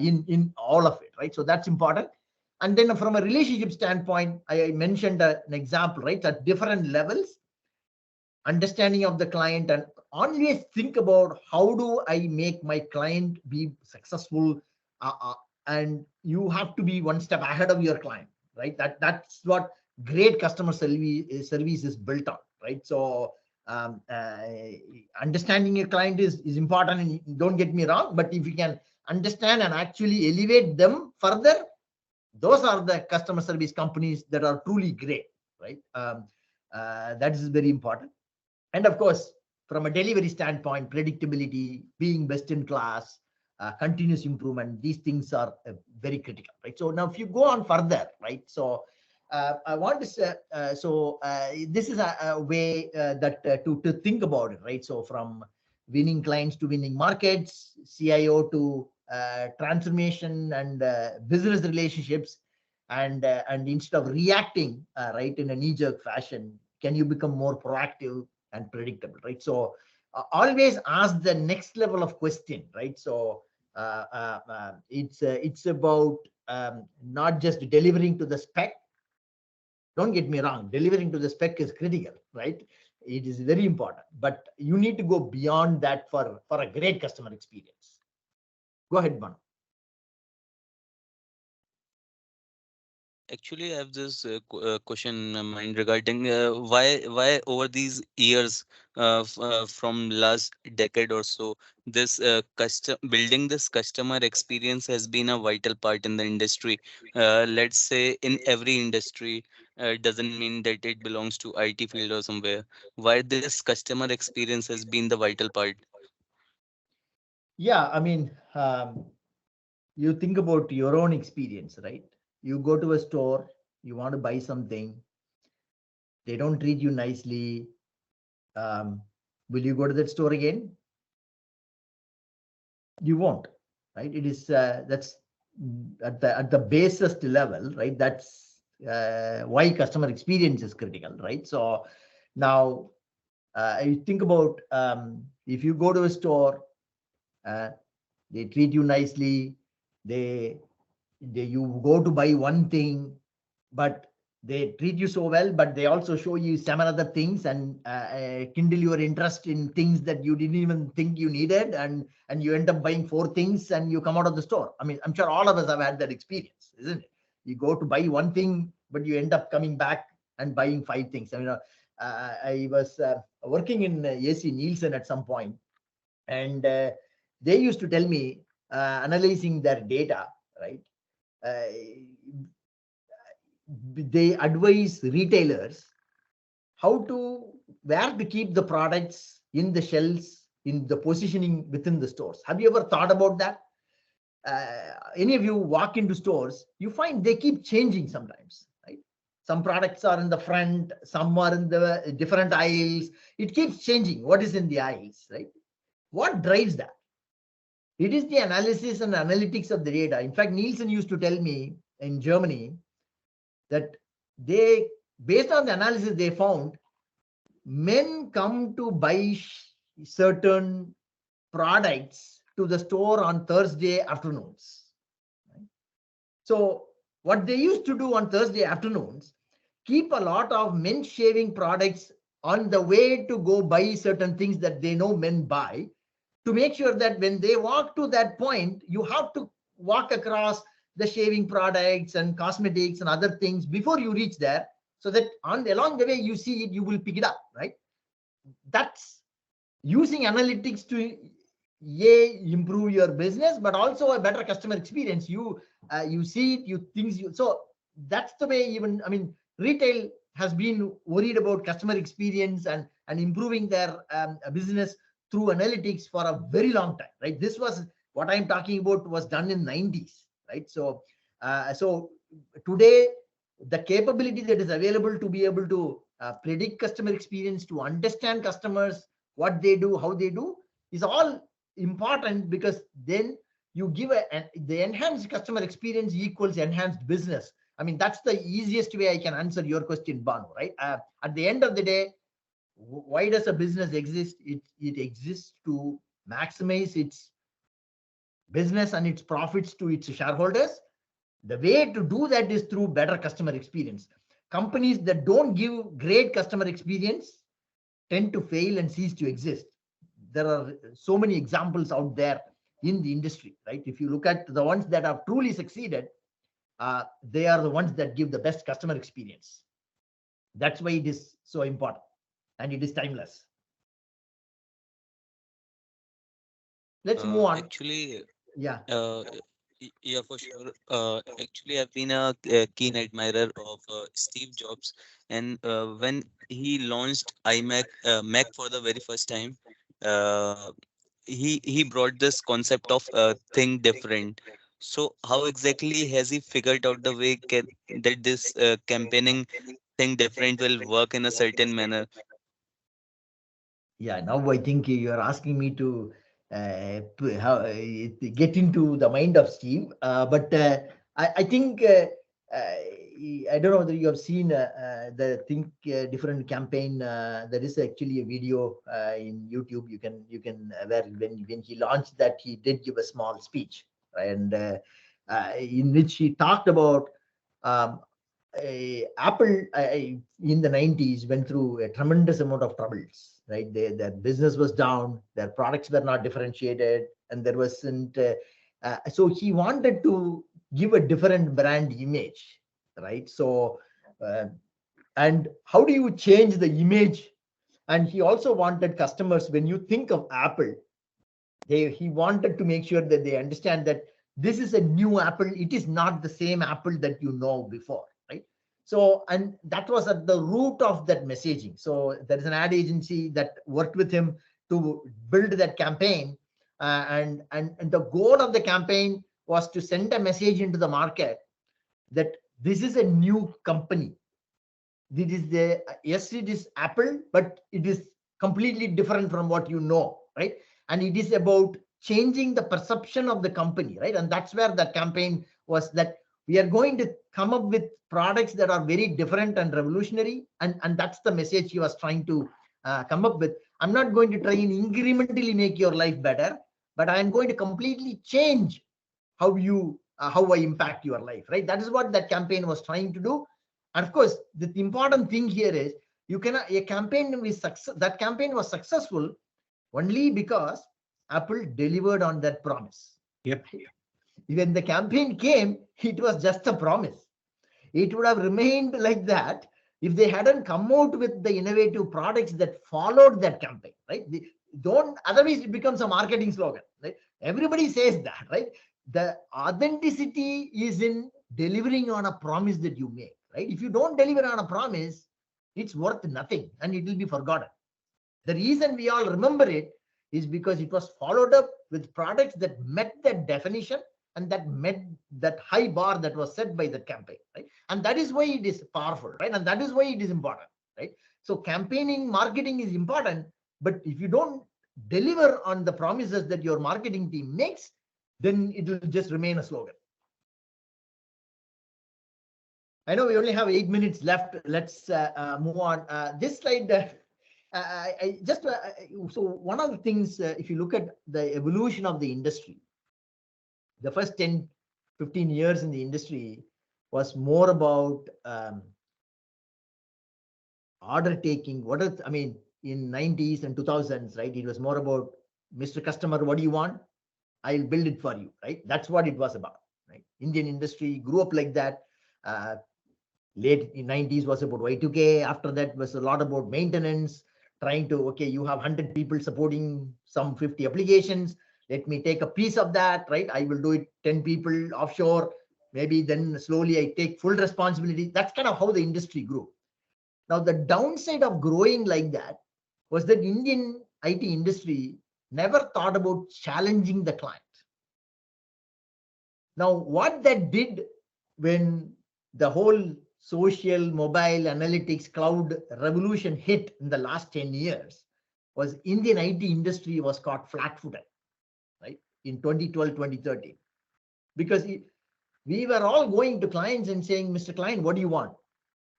Speaker 3: in all of it, right? So that's important. And then from a relationship standpoint, I mentioned an example, right? At different levels, understanding of the client, and always think about how do I make my client be successful, and you have to be one step ahead of your client, right? That's what great customer service is built on, right? So understanding your client is important, and don't get me wrong, but if you can understand and actually elevate them further, those are the customer service companies that are truly great, right? That is very important. And of course, from a delivery standpoint, predictability, being best in class, continuous improvement, these things are very critical, right? So now if you go on further, right? So I want to say, this is a way that to think about it, right? So from winning clients to winning markets, CIO to transformation and business relationships, and instead of reacting right in a knee-jerk fashion, can you become more proactive and predictable, right? So always ask the next level of question, right? So it's about not just delivering to the spec. Don't get me wrong, delivering to the spec is critical, right? It is very important, but you need to go beyond that for a great customer experience. Go ahead, Manu.
Speaker 12: Actually, I have this question in my mind regarding why over these years, from last decade or so, this building this customer experience has been a vital part in the industry. Let's say in every industry, it doesn't mean that it belongs to IT field or somewhere. Why this customer experience has been the vital part?
Speaker 3: Yeah, I mean, you think about your own experience, right? You go to a store, you want to buy something, they don't treat you nicely. Will you go to that store again? You won't, right? It is that's at the basest level, right? That's why customer experience is critical, right? So now you think about if you go to a store, they treat you nicely, you go to buy one thing, but they treat you so well, but they also show you some other things and kindle your interest in things that you didn't even think you needed, and you end up buying 4 things and you come out of the store. I mean, I'm sure all of us have had that experience, isn't it? You go to buy one thing, but you end up coming back and buying 5 things. I mean, I was working in AC Nielsen at some point, and they used to tell me, analyzing their data, right? They advise retailers where to keep the products in the shelves, in the positioning within the stores. Have you ever thought about that? Any of you walk into stores, you find they keep changing sometimes, right? Some products are in the front, some are in the different aisles. It keeps changing what is in the aisles, right? What drives that? It is the analysis and analytics of the data. In fact, Nielsen used to tell me in Germany that based on the analysis they found, men come to buy certain products to the store on Thursday afternoons. Right? So what they used to do on Thursday afternoons, keep a lot of men shaving products on the way to go buy certain things that they know men buy, to make sure that when they walk to that point, you have to walk across the shaving products and cosmetics and other things before you reach there, so that along the way you see it, you will pick it up, right? That's using analytics to improve your business, but also a better customer experience. You see it, so that's the way. Even, I mean, retail has been worried about customer experience and improving their business through analytics for a very long time, right? This was what I'm talking about, was done in 90s, right? So so today the capability that is available to be able to predict customer experience, to understand customers, what they do, how they do, is all important, because then you give the enhanced customer experience equals enhanced business. I mean, that's the easiest way I can answer your question, Banu, right? At the end of the day, why does a business exist? It exists to maximize its business and its profits to its shareholders. The way to do that is through better customer experience. Companies that don't give great customer experience tend to fail and cease to exist. There are so many examples out there in the industry, right? If you look at the ones that have truly succeeded, they are the ones that give the best customer experience. That's why it is so important, and it is timeless. Let's move on.
Speaker 12: Actually,
Speaker 3: yeah.
Speaker 12: Yeah, for sure. Actually, I've been a keen admirer of Steve Jobs, and when he launched Mac for the very first time, uh, he brought this concept of think different. So, how exactly has he figured out the way that this campaigning think different will work in a certain manner?
Speaker 3: Yeah, now I think you're asking me to get into the mind of Steve, but I think I don't know whether you have seen the Think Different campaign. There is actually a video in YouTube. You can where when he launched that, he did give a small speech, and in which he talked about um, Apple in the 90s went through a tremendous amount of troubles, right? Their business was down, their products were not differentiated, and there wasn't. So he wanted to give a different brand image, right? So, and how do you change the image? And he also wanted customers, when you think of Apple, he wanted to make sure that they understand that this is a new Apple. It is not the same Apple that you know before, right? So, and that was at the root of that messaging. So there is an ad agency that worked with him to build that campaign, and the goal of the campaign was to send a message into the market that this is a new company. This is yes, it is Apple, but it is completely different from what you know, right? And it is about changing the perception of the company, right? And that's where the campaign was, that we are going to come up with products that are very different and revolutionary, and that's the message he was trying to come up with. I'm not going to try and incrementally make your life better, but I'm going to completely change how I impact your life, right? That is what that campaign was trying to do. And of course, the important thing here is a campaign with success. That campaign was successful only because Apple delivered on that promise.
Speaker 14: Yep.
Speaker 3: When the campaign came, it was just a promise. It would have remained like that if they hadn't come out with the innovative products that followed that campaign, right? Otherwise it becomes a marketing slogan, right? Everybody says that, right? The authenticity is in delivering on a promise that you make, right? If you don't deliver on a promise, it's worth nothing and it will be forgotten. The reason we all remember it is because it was followed up with products that met that definition and that met that high bar that was set by the campaign, right? And that is why it is powerful, right? And that is why it is important, right? So campaigning, marketing is important, but if you don't deliver on the promises that your marketing team makes, then it will just remain a slogan. I know we only have 8 minutes left. Let's move on. This slide, so one of the things, if you look at the evolution of the industry, the first 10, 15 years in the industry was more about order taking. In 90s and 2000s, right? It was more about, Mr. Customer, what do you want? I'll build it for you, right? That's what it was about, right? Indian industry grew up like that. Late in 90s was about Y2K. After that was a lot about maintenance, trying to, okay, you have 100 people supporting some 50 applications. Let me take a piece of that, right? I will do it 10 people offshore. Maybe then slowly I take full responsibility. That's kind of how the industry grew. Now, the downside of growing like that was that Indian IT industry never thought about challenging the client. Now, what that did when the whole social, mobile, analytics, cloud revolution hit in the last 10 years was Indian IT industry was caught flat-footed, right? In 2012, 2013. Because we were all going to clients and saying, Mr. Client, what do you want?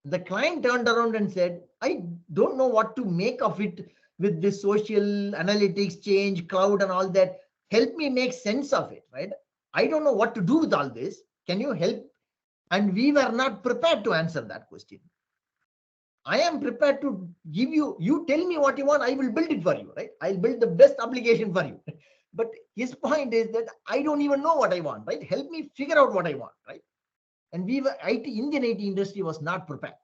Speaker 3: The client turned around and said, I don't know what to make of it with this social analytics change, cloud and all that. Help me make sense of it, right? I don't know what to do with all this. Can you help? And we were not prepared to answer that question. I am prepared to give you tell me what you want, I will build it for you, right? I'll build the best application for you. But his point is that I don't even know what I want, right? Help me figure out what I want, right? And Indian IT industry was not prepared.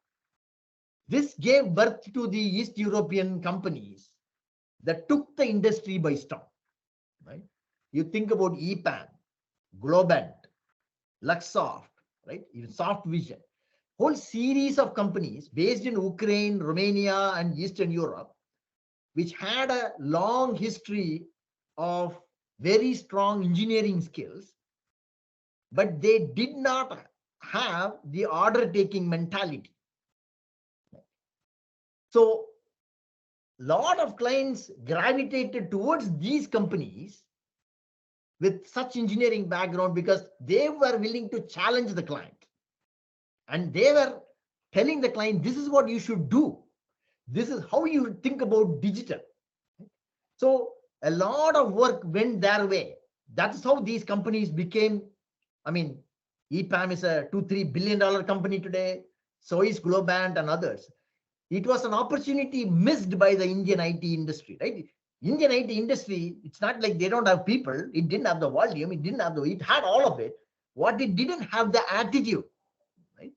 Speaker 3: This gave birth to the East European companies that took the industry by storm, right? You think about EPAM, Globant, Luxsoft, right? Even Soft Vision, whole series of companies based in Ukraine, Romania, and Eastern Europe, which had a long history of very strong engineering skills, but they did not have the order taking mentality. So a lot of clients gravitated towards these companies with such engineering background because they were willing to challenge the client. And they were telling the client, this is what you should do. This is how you think about digital. So a lot of work went their way. That's how these companies became, EPAM is a $2-3 billion company today. So is Globant and others. It was an opportunity missed by the Indian IT industry, right? Indian IT industry, it's not like they don't have people. It didn't have the volume. It had all of it. What it didn't have the attitude, right?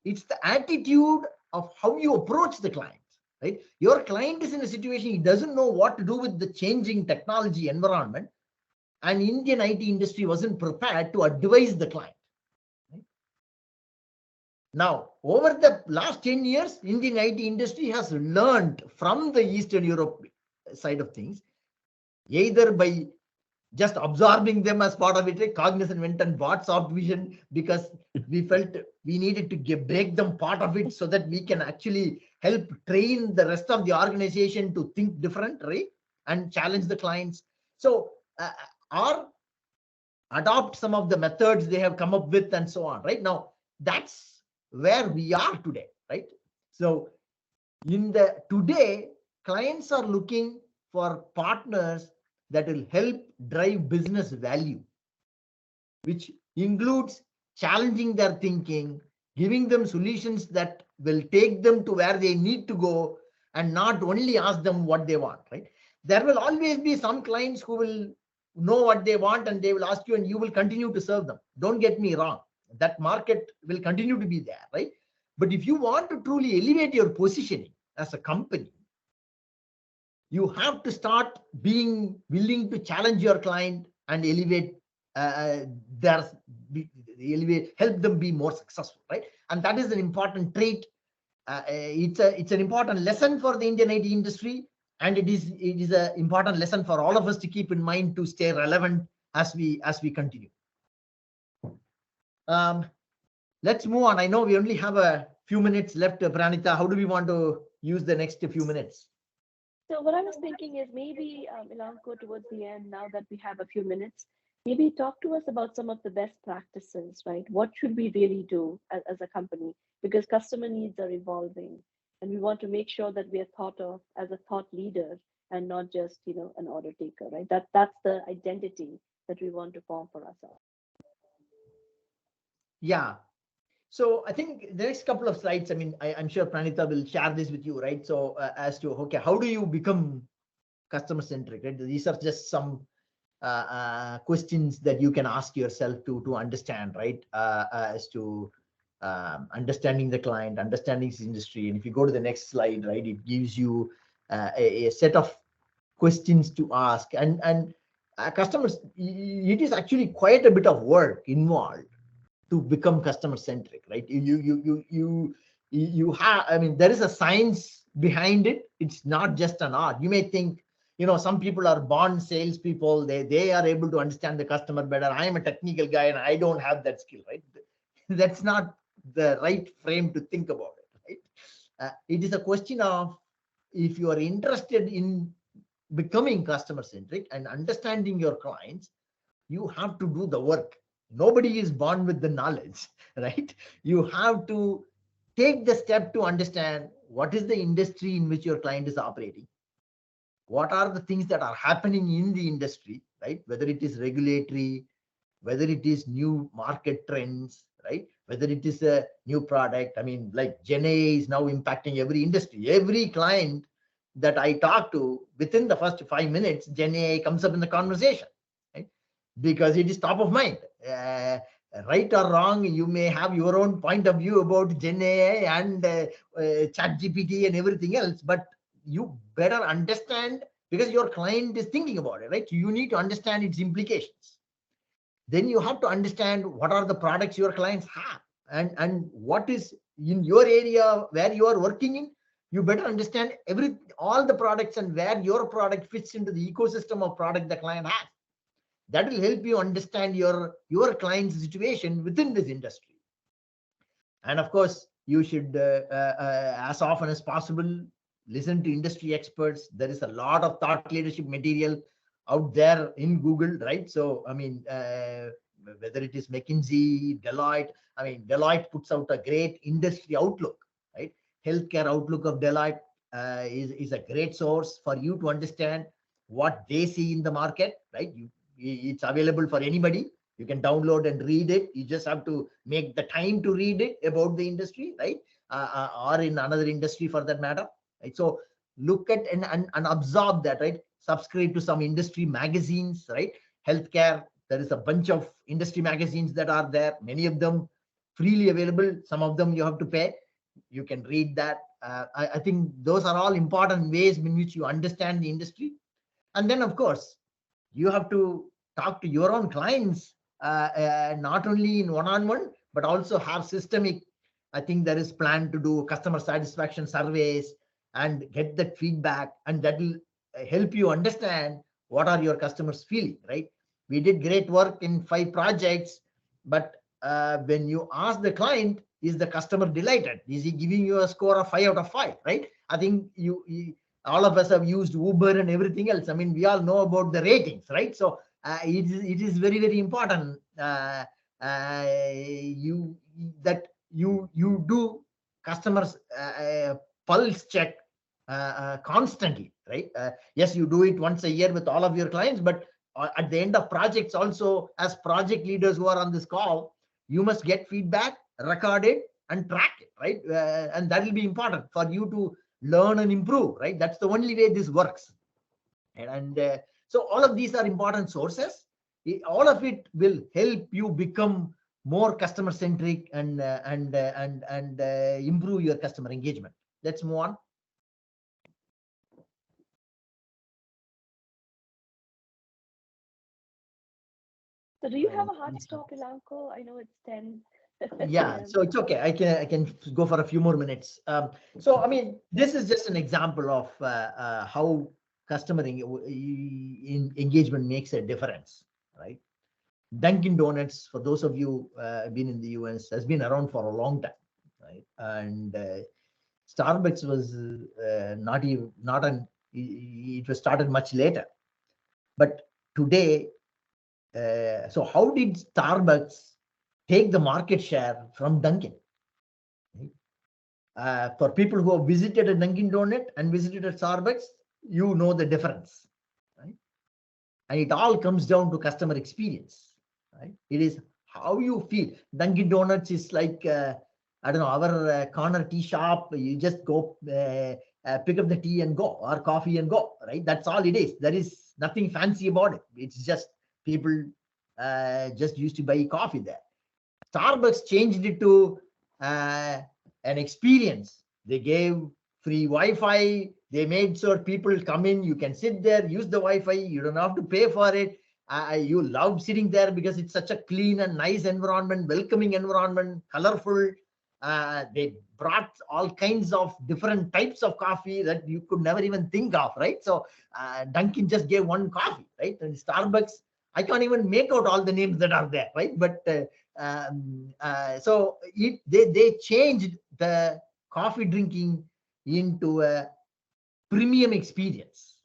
Speaker 3: It's the attitude of how you approach the client, right? Your client is in a situation, he doesn't know what to do with the changing technology environment. And Indian IT industry wasn't prepared to advise the client. Now, over the last 10 years, Indian IT industry has learned from the Eastern Europe side of things, either by just absorbing them as part of it. Like Cognizant went and bought Soft Vision because we felt we needed to break them part of it so that we can actually help train the rest of the organization to think different, right? And challenge the clients. So, or adopt some of the methods they have come up with and so on, right? Now, that's where we are today, right? So today, clients are looking for partners that will help drive business value, which includes challenging their thinking, giving them solutions that will take them to where they need to go and not only ask them what they want, right? There will always be some clients who will know what they want and they will ask you and you will continue to serve them. Don't get me wrong. That market will continue to be there, right? But if you want to truly elevate your positioning as a company, you have to start being willing to challenge your client and elevate their help them be more successful, right? And that is an important trait. It's an important lesson for the Indian IT industry, and it is an important lesson for all of us to keep in mind to stay relevant as we continue. Let's move on. I know we only have a few minutes left. Pranita, how do we want to use the next few minutes?
Speaker 13: So what I was thinking is maybe, Ilanko, towards the end, now that we have a few minutes, maybe talk to us about some of the best practices, right? What should we really do as a company? Because customer needs are evolving, and we want to make sure that we are thought of as a thought leader and not just, an order taker, right? That's the identity that we want to form for ourselves.
Speaker 3: Yeah. So I think the next couple of slides, I mean, I'm sure Pranita will share this with you, right? So as to, okay, how do you become customer centric, right? These are just some questions that you can ask yourself to understand, right? As to understanding the client, understanding the industry. And if you go to the next slide, right, it gives you a set of questions to ask. And customers, it is actually quite a bit of work involved to become customer centric, right? You have, I mean, there is a science behind it. It's not just an art. You may think, some people are born salespeople. They are able to understand the customer better. I am a technical guy and I don't have that skill, right? That's not the right frame to think about it, right? It is a question of, if you are interested in becoming customer centric and understanding your clients, you have to do the work. Nobody is born with the knowledge, right? You have to take the step to understand what is the industry in which your client is operating. What are the things that are happening in the industry, right? Whether it is regulatory, whether it is new market trends, right? Whether it is a new product. I mean, like Gen AI is now impacting every industry. Every client that I talk to, within the first 5 minutes, Gen AI comes up in the conversation, right? Because it is top of mind. Right or wrong, you may have your own point of view about Gen AI and ChatGPT and everything else, but you better understand, because your client is thinking about it, right? You need to understand its implications. Then you have to understand what are the products your clients have, and what is in your area where you are working in. You better understand all the products and where your product fits into the ecosystem of product the client has. That will help you understand your client's situation within this industry. And of course, you should, as often as possible, listen to industry experts. There is a lot of thought leadership material out there in Google, right? So, I mean, whether it is McKinsey, Deloitte, I mean, Deloitte puts out a great industry outlook, right? Healthcare outlook of Deloitte is a great source for you to understand what they see in the market, right? It's available for anybody. You can download and read it. You just have to make the time to read it about the industry, right? Or in another industry for that matter, right? So look at and absorb that, right? Subscribe to some industry magazines, right? Healthcare, there is a bunch of industry magazines that are there. Many of them freely available. Some of them you have to pay. You can read that. I think those are all important ways in which you understand the industry. And then, of course, you have to talk to your own clients, not only in one-on-one, but also have systemic. I think there is plan to do customer satisfaction surveys and get that feedback, and that will help you understand what are your customers feeling, right? We did great work in 5 projects, but when you ask the client, is the customer delighted? Is he giving you a score of 5 out of 5, right? I think all of us have used Uber and everything else. I mean, we all know about the ratings, right? So it is very, very important you do customers pulse check constantly, right? Yes, you do it once a year with all of your clients, but at the end of projects also, as project leaders who are on this call, you must get feedback, record it, and track it, right? And that will be important for you to learn and improve, right? That's the only way this works. And so all of these are important sources. All of it will help you become more customer centric and improve your customer engagement. Let's move on.
Speaker 13: So do you have a hard stop, Ilanko? I know it's 10.
Speaker 3: Yeah, so it's okay. I can go for a few more minutes. So I mean, this is just an example of how customer engagement makes a difference, right? Dunkin' Donuts, for those of you been in the US, has been around for a long time, right? And Starbucks was it was started much later. But today, so how did Starbucks take the market share from Dunkin'? Right? For people who have visited a Dunkin' Donut and visited a Starbucks, you know the difference, right? And it all comes down to customer experience, right? It is how you feel. Dunkin' Donuts is like, I don't know, our corner tea shop. You just go pick up the tea and go, or coffee and go, right? That's all it is. There is nothing fancy about it. It's just people just used to buy coffee there. Starbucks changed it to an experience. They gave free Wi-Fi. They made sure people come in, you can sit there, use the Wi-Fi. You don't have to pay for it. You love sitting there because it's such a clean and nice environment, welcoming environment, colorful. They brought all kinds of different types of coffee that you could never even think of, right? So Dunkin' just gave one coffee, right? And Starbucks, I can't even make out all the names that are there, right? But so they changed the coffee drinking into a premium experience.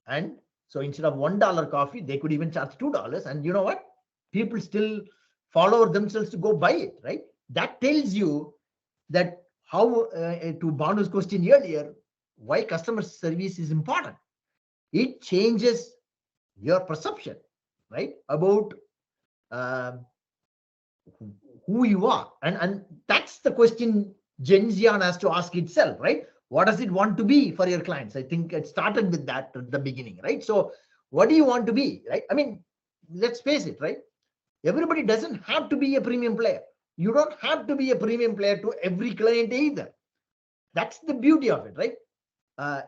Speaker 3: And so instead of $1 coffee, they could even charge $2. And you know what? People still follow themselves to go buy it, right? That tells you that how, to Banu's question earlier, why customer service is important. It changes your perception, right, about who you are. And that's the question Genzeon has to ask itself, right? What does it want to be for your clients? I think it started with that at the beginning, right? So what do you want to be, right? I mean, let's face it, right? Everybody doesn't have to be a premium player. You don't have to be a premium player to every client either. That's the beauty of it, right?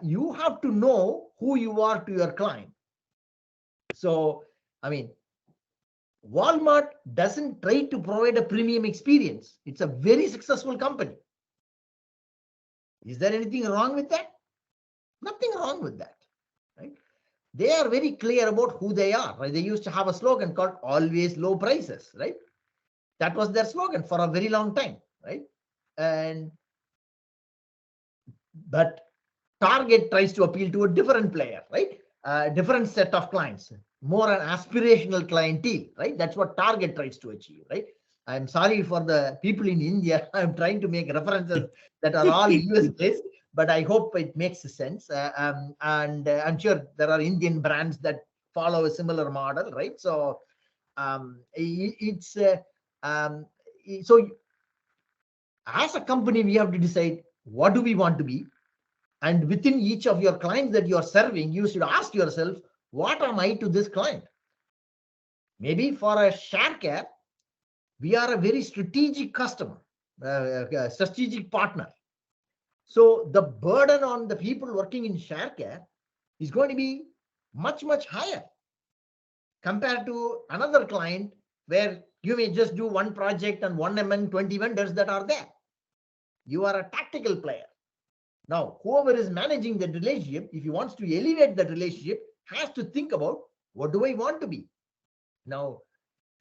Speaker 3: You have to know who you are to your client. So, I mean, Walmart doesn't try to provide a premium experience. It's a very successful company. Is there anything wrong with that? Nothing wrong with that, right? They are very clear about who they are, right? They used to have a slogan called always low prices, right? That was their slogan for a very long time, right? But Target tries to appeal to a different player, right? Different set of clients, more an aspirational clientele, right? That's what Target tries to achieve, right? I'm sorry for the people in India. I'm trying to make references that are all US based, but I hope it makes sense. And I'm sure there are Indian brands that follow a similar model, right? So so as a company, we have to decide what do we want to be. And within each of your clients that you are serving, you should ask yourself, what am I to this client? Maybe for a share care, we are a very strategic customer, strategic partner. So the burden on the people working in share care is going to be much, much higher compared to another client where you may just do one project and one among 20 vendors that are there. You are a tactical player. Now, whoever is managing the relationship, if he wants to elevate that relationship, has to think about, what do I want to be? Now,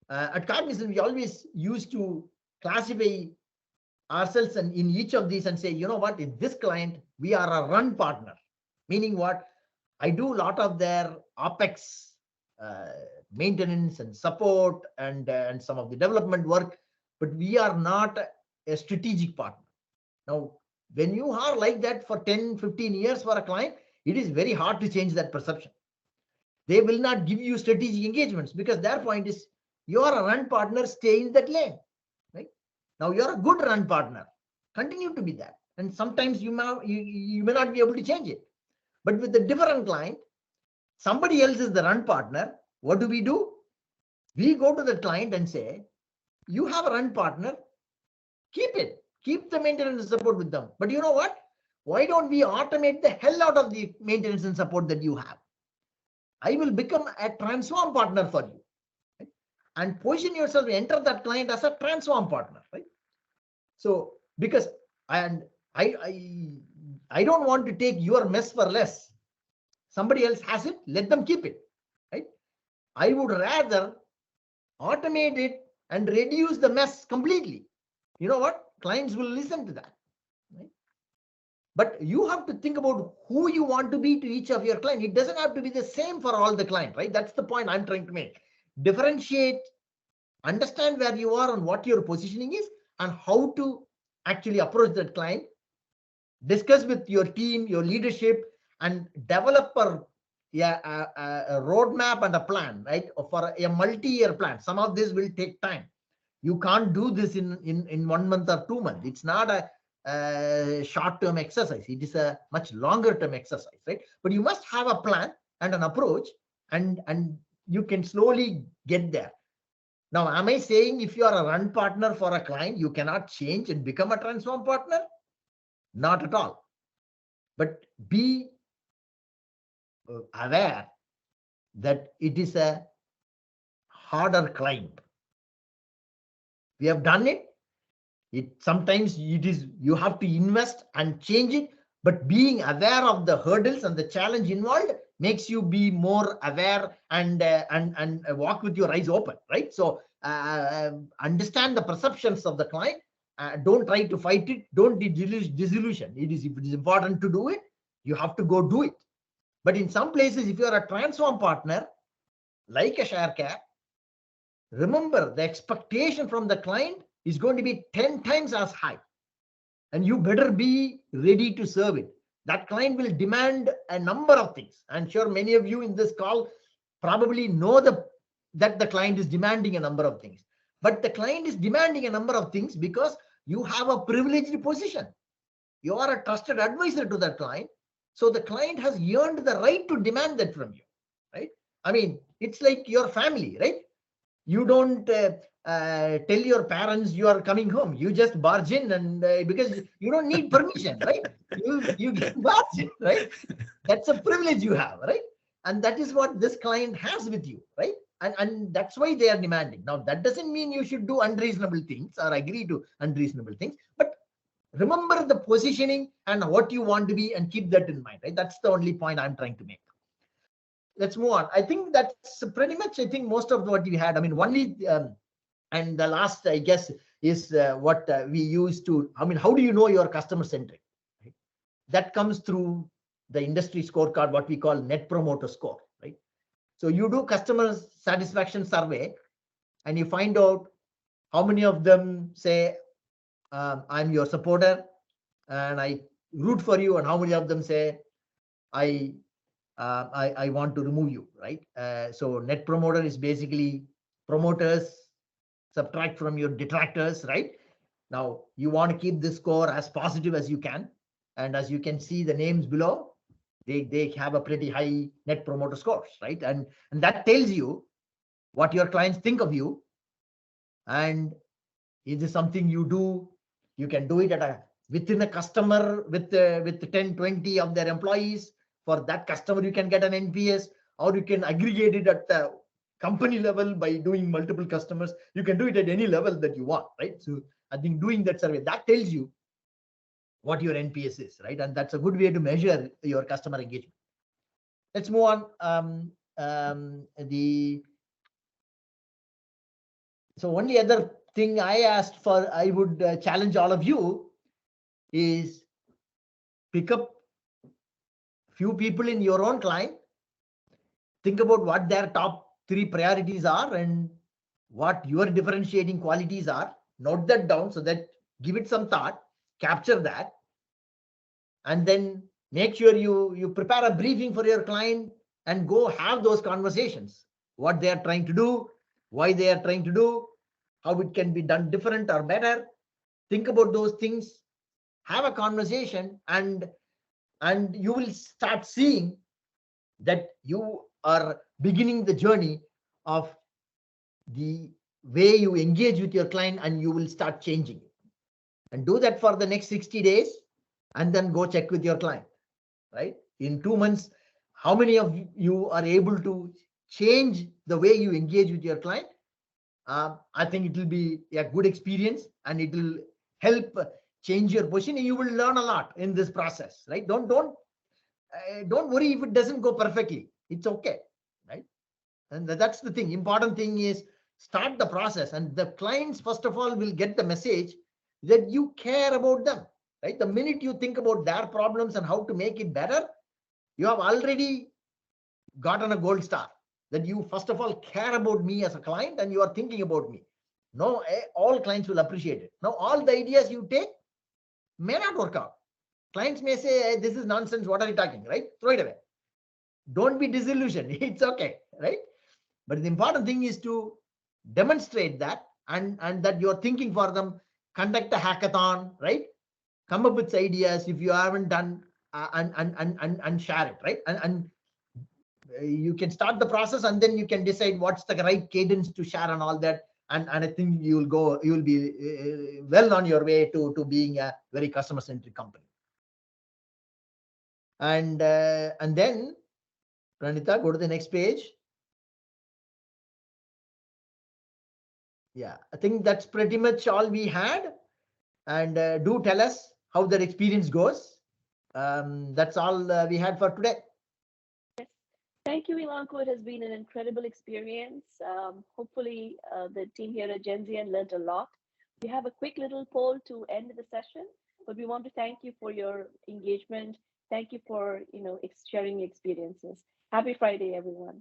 Speaker 3: at Cognizant, we always used to classify ourselves in each of these and say, you know what, in this client, we are a run partner. Meaning what? I do a lot of their OpEx maintenance and support and some of the development work, but we are not a strategic partner. Now, when you are like that for 10, 15 years for a client, it is very hard to change that perception. They will not give you strategic engagements because their point is, you are a run partner, stay in that lane, right? Now, you're a good run partner, continue to be that. And sometimes you may not be able to change it. But with a different client, somebody else is the run partner. What do? We go to the client and say, you have a run partner, keep it. Keep the maintenance and support with them. But you know what? Why don't we automate the hell out of the maintenance and support that you have? I will become a transform partner for you. and position yourself, enter that client as a transform partner, right? So because I don't want to take your mess for less. Somebody else has it, let them keep it, right? I would rather automate it and reduce the mess completely. You know what? Clients will listen to that, right? But you have to think about who you want to be to each of your clients. It doesn't have to be the same for all the clients, right? That's the point I'm trying to make. Differentiate, understand where you are and what your positioning is and how to actually approach that client. Discuss with your team, your leadership, and develop a roadmap and a plan, right? For a multi-year plan. Some of this will take time. You can't do this in 1 month or 2 months. It's not a short-term exercise. It is a much longer-term exercise, right? But you must have a plan and an approach, and you can slowly get there. Now, am I saying if you are a run partner for a client, you cannot change and become a transform partner? Not at all. But be aware that it is a harder climb. We have done it. Sometimes you have to invest and change it, but being aware of the hurdles and the challenge involved makes you be more aware and walk with your eyes open, right? So understand the perceptions of the client. Don't try to fight it. Don't be disillusioned. If it is important to do it, you have to go do it. But in some places, if you are a transform partner, like a Sharecare, remember the expectation from the client is going to be 10 times as high. And you better be ready to serve it. That client will demand a number of things. I'm sure many of you in this call probably know that the client is demanding a number of things. But the client is demanding a number of things because you have a privileged position. You are a trusted advisor to that client. So the client has earned the right to demand that from you, right? I mean, it's like your family, right? You don't tell your parents you are coming home. You just barge in, and because you don't need permission, right? You get barge in, right? That's a privilege you have, right? And that is what this client has with you, right? And that's why they are demanding. Now, that doesn't mean you should do unreasonable things or agree to unreasonable things, but remember the positioning and what you want to be and keep that in mind, right? That's the only point I'm trying to make. Let's move on. I think that's pretty much, I think, most of what we had. I mean, only, and the last, I guess, is what we use to, I mean, how do you know you're customer centric? Right? That comes through the industry scorecard, what we call net promoter score, right? So you do customer satisfaction survey and you find out how many of them say, I'm your supporter and I root for you, and how many of them say, I want to remove you, right? So net promoter is basically promoters subtract from your detractors, right? Now you want to keep this score as positive as you can, and as you can see the names below, they have a pretty high net promoter scores, right? And that tells you what your clients think of you, and is this something you do? You can do it within a customer with 10, 20 of their employees. For that customer, you can get an NPS, or you can aggregate it at the company level by doing multiple customers. You can do it at any level that you want, right? So I think doing that survey, that tells you what your NPS is, right? And that's a good way to measure your customer engagement. Let's move on. So only other thing I asked for, I would challenge all of you, is pick up few people in your own client, think about what their top 3 priorities are and what your differentiating qualities are. Note that down so that give it some thought, capture that, and then make sure you prepare a briefing for your client and go have those conversations. What they are trying to do, why they are trying to do, how it can be done different or better. Think about those things, have a conversation, and you will start seeing that you are beginning the journey of the way you engage with your client, and you will start changing it. And do that for the next 60 days, and then go check with your client, right? In 2 months, how many of you are able to change the way you engage with your client? I think it will be a good experience and it will help change your position, and you will learn a lot in this process, right? Don't worry if it doesn't go perfectly. It's okay, right? And that's the thing. Important thing is start the process, and the clients first of all will get the message that you care about them, right? The minute you think about their problems and how to make it better, you have already gotten a gold star. That you first of all care about me as a client and you are thinking about me. No, all clients will appreciate it. Now, all the ideas you take may not work out. Clients may say, hey, this is nonsense. What are you talking, right? Throw it away. Don't be disillusioned. It's okay, right? But the important thing is to demonstrate that and that you're thinking for them. Conduct a hackathon, right? Come up with ideas if you haven't done, and share it, right? And you can start the process, and then you can decide what's the right cadence to share and all that. And I think you'll be well on your way to being a very customer centric company. And then Pranita, go to the next page. Yeah, I think that's pretty much all we had. And do tell us how that experience goes. That's all we had for today.
Speaker 13: Yes. Thank you, Ilanko. It has been an incredible experience. Hopefully, the team here at Genzeon learned a lot. We have a quick little poll to end the session, but we want to thank you for your engagement. Thank you for sharing your experiences. Happy Friday, everyone.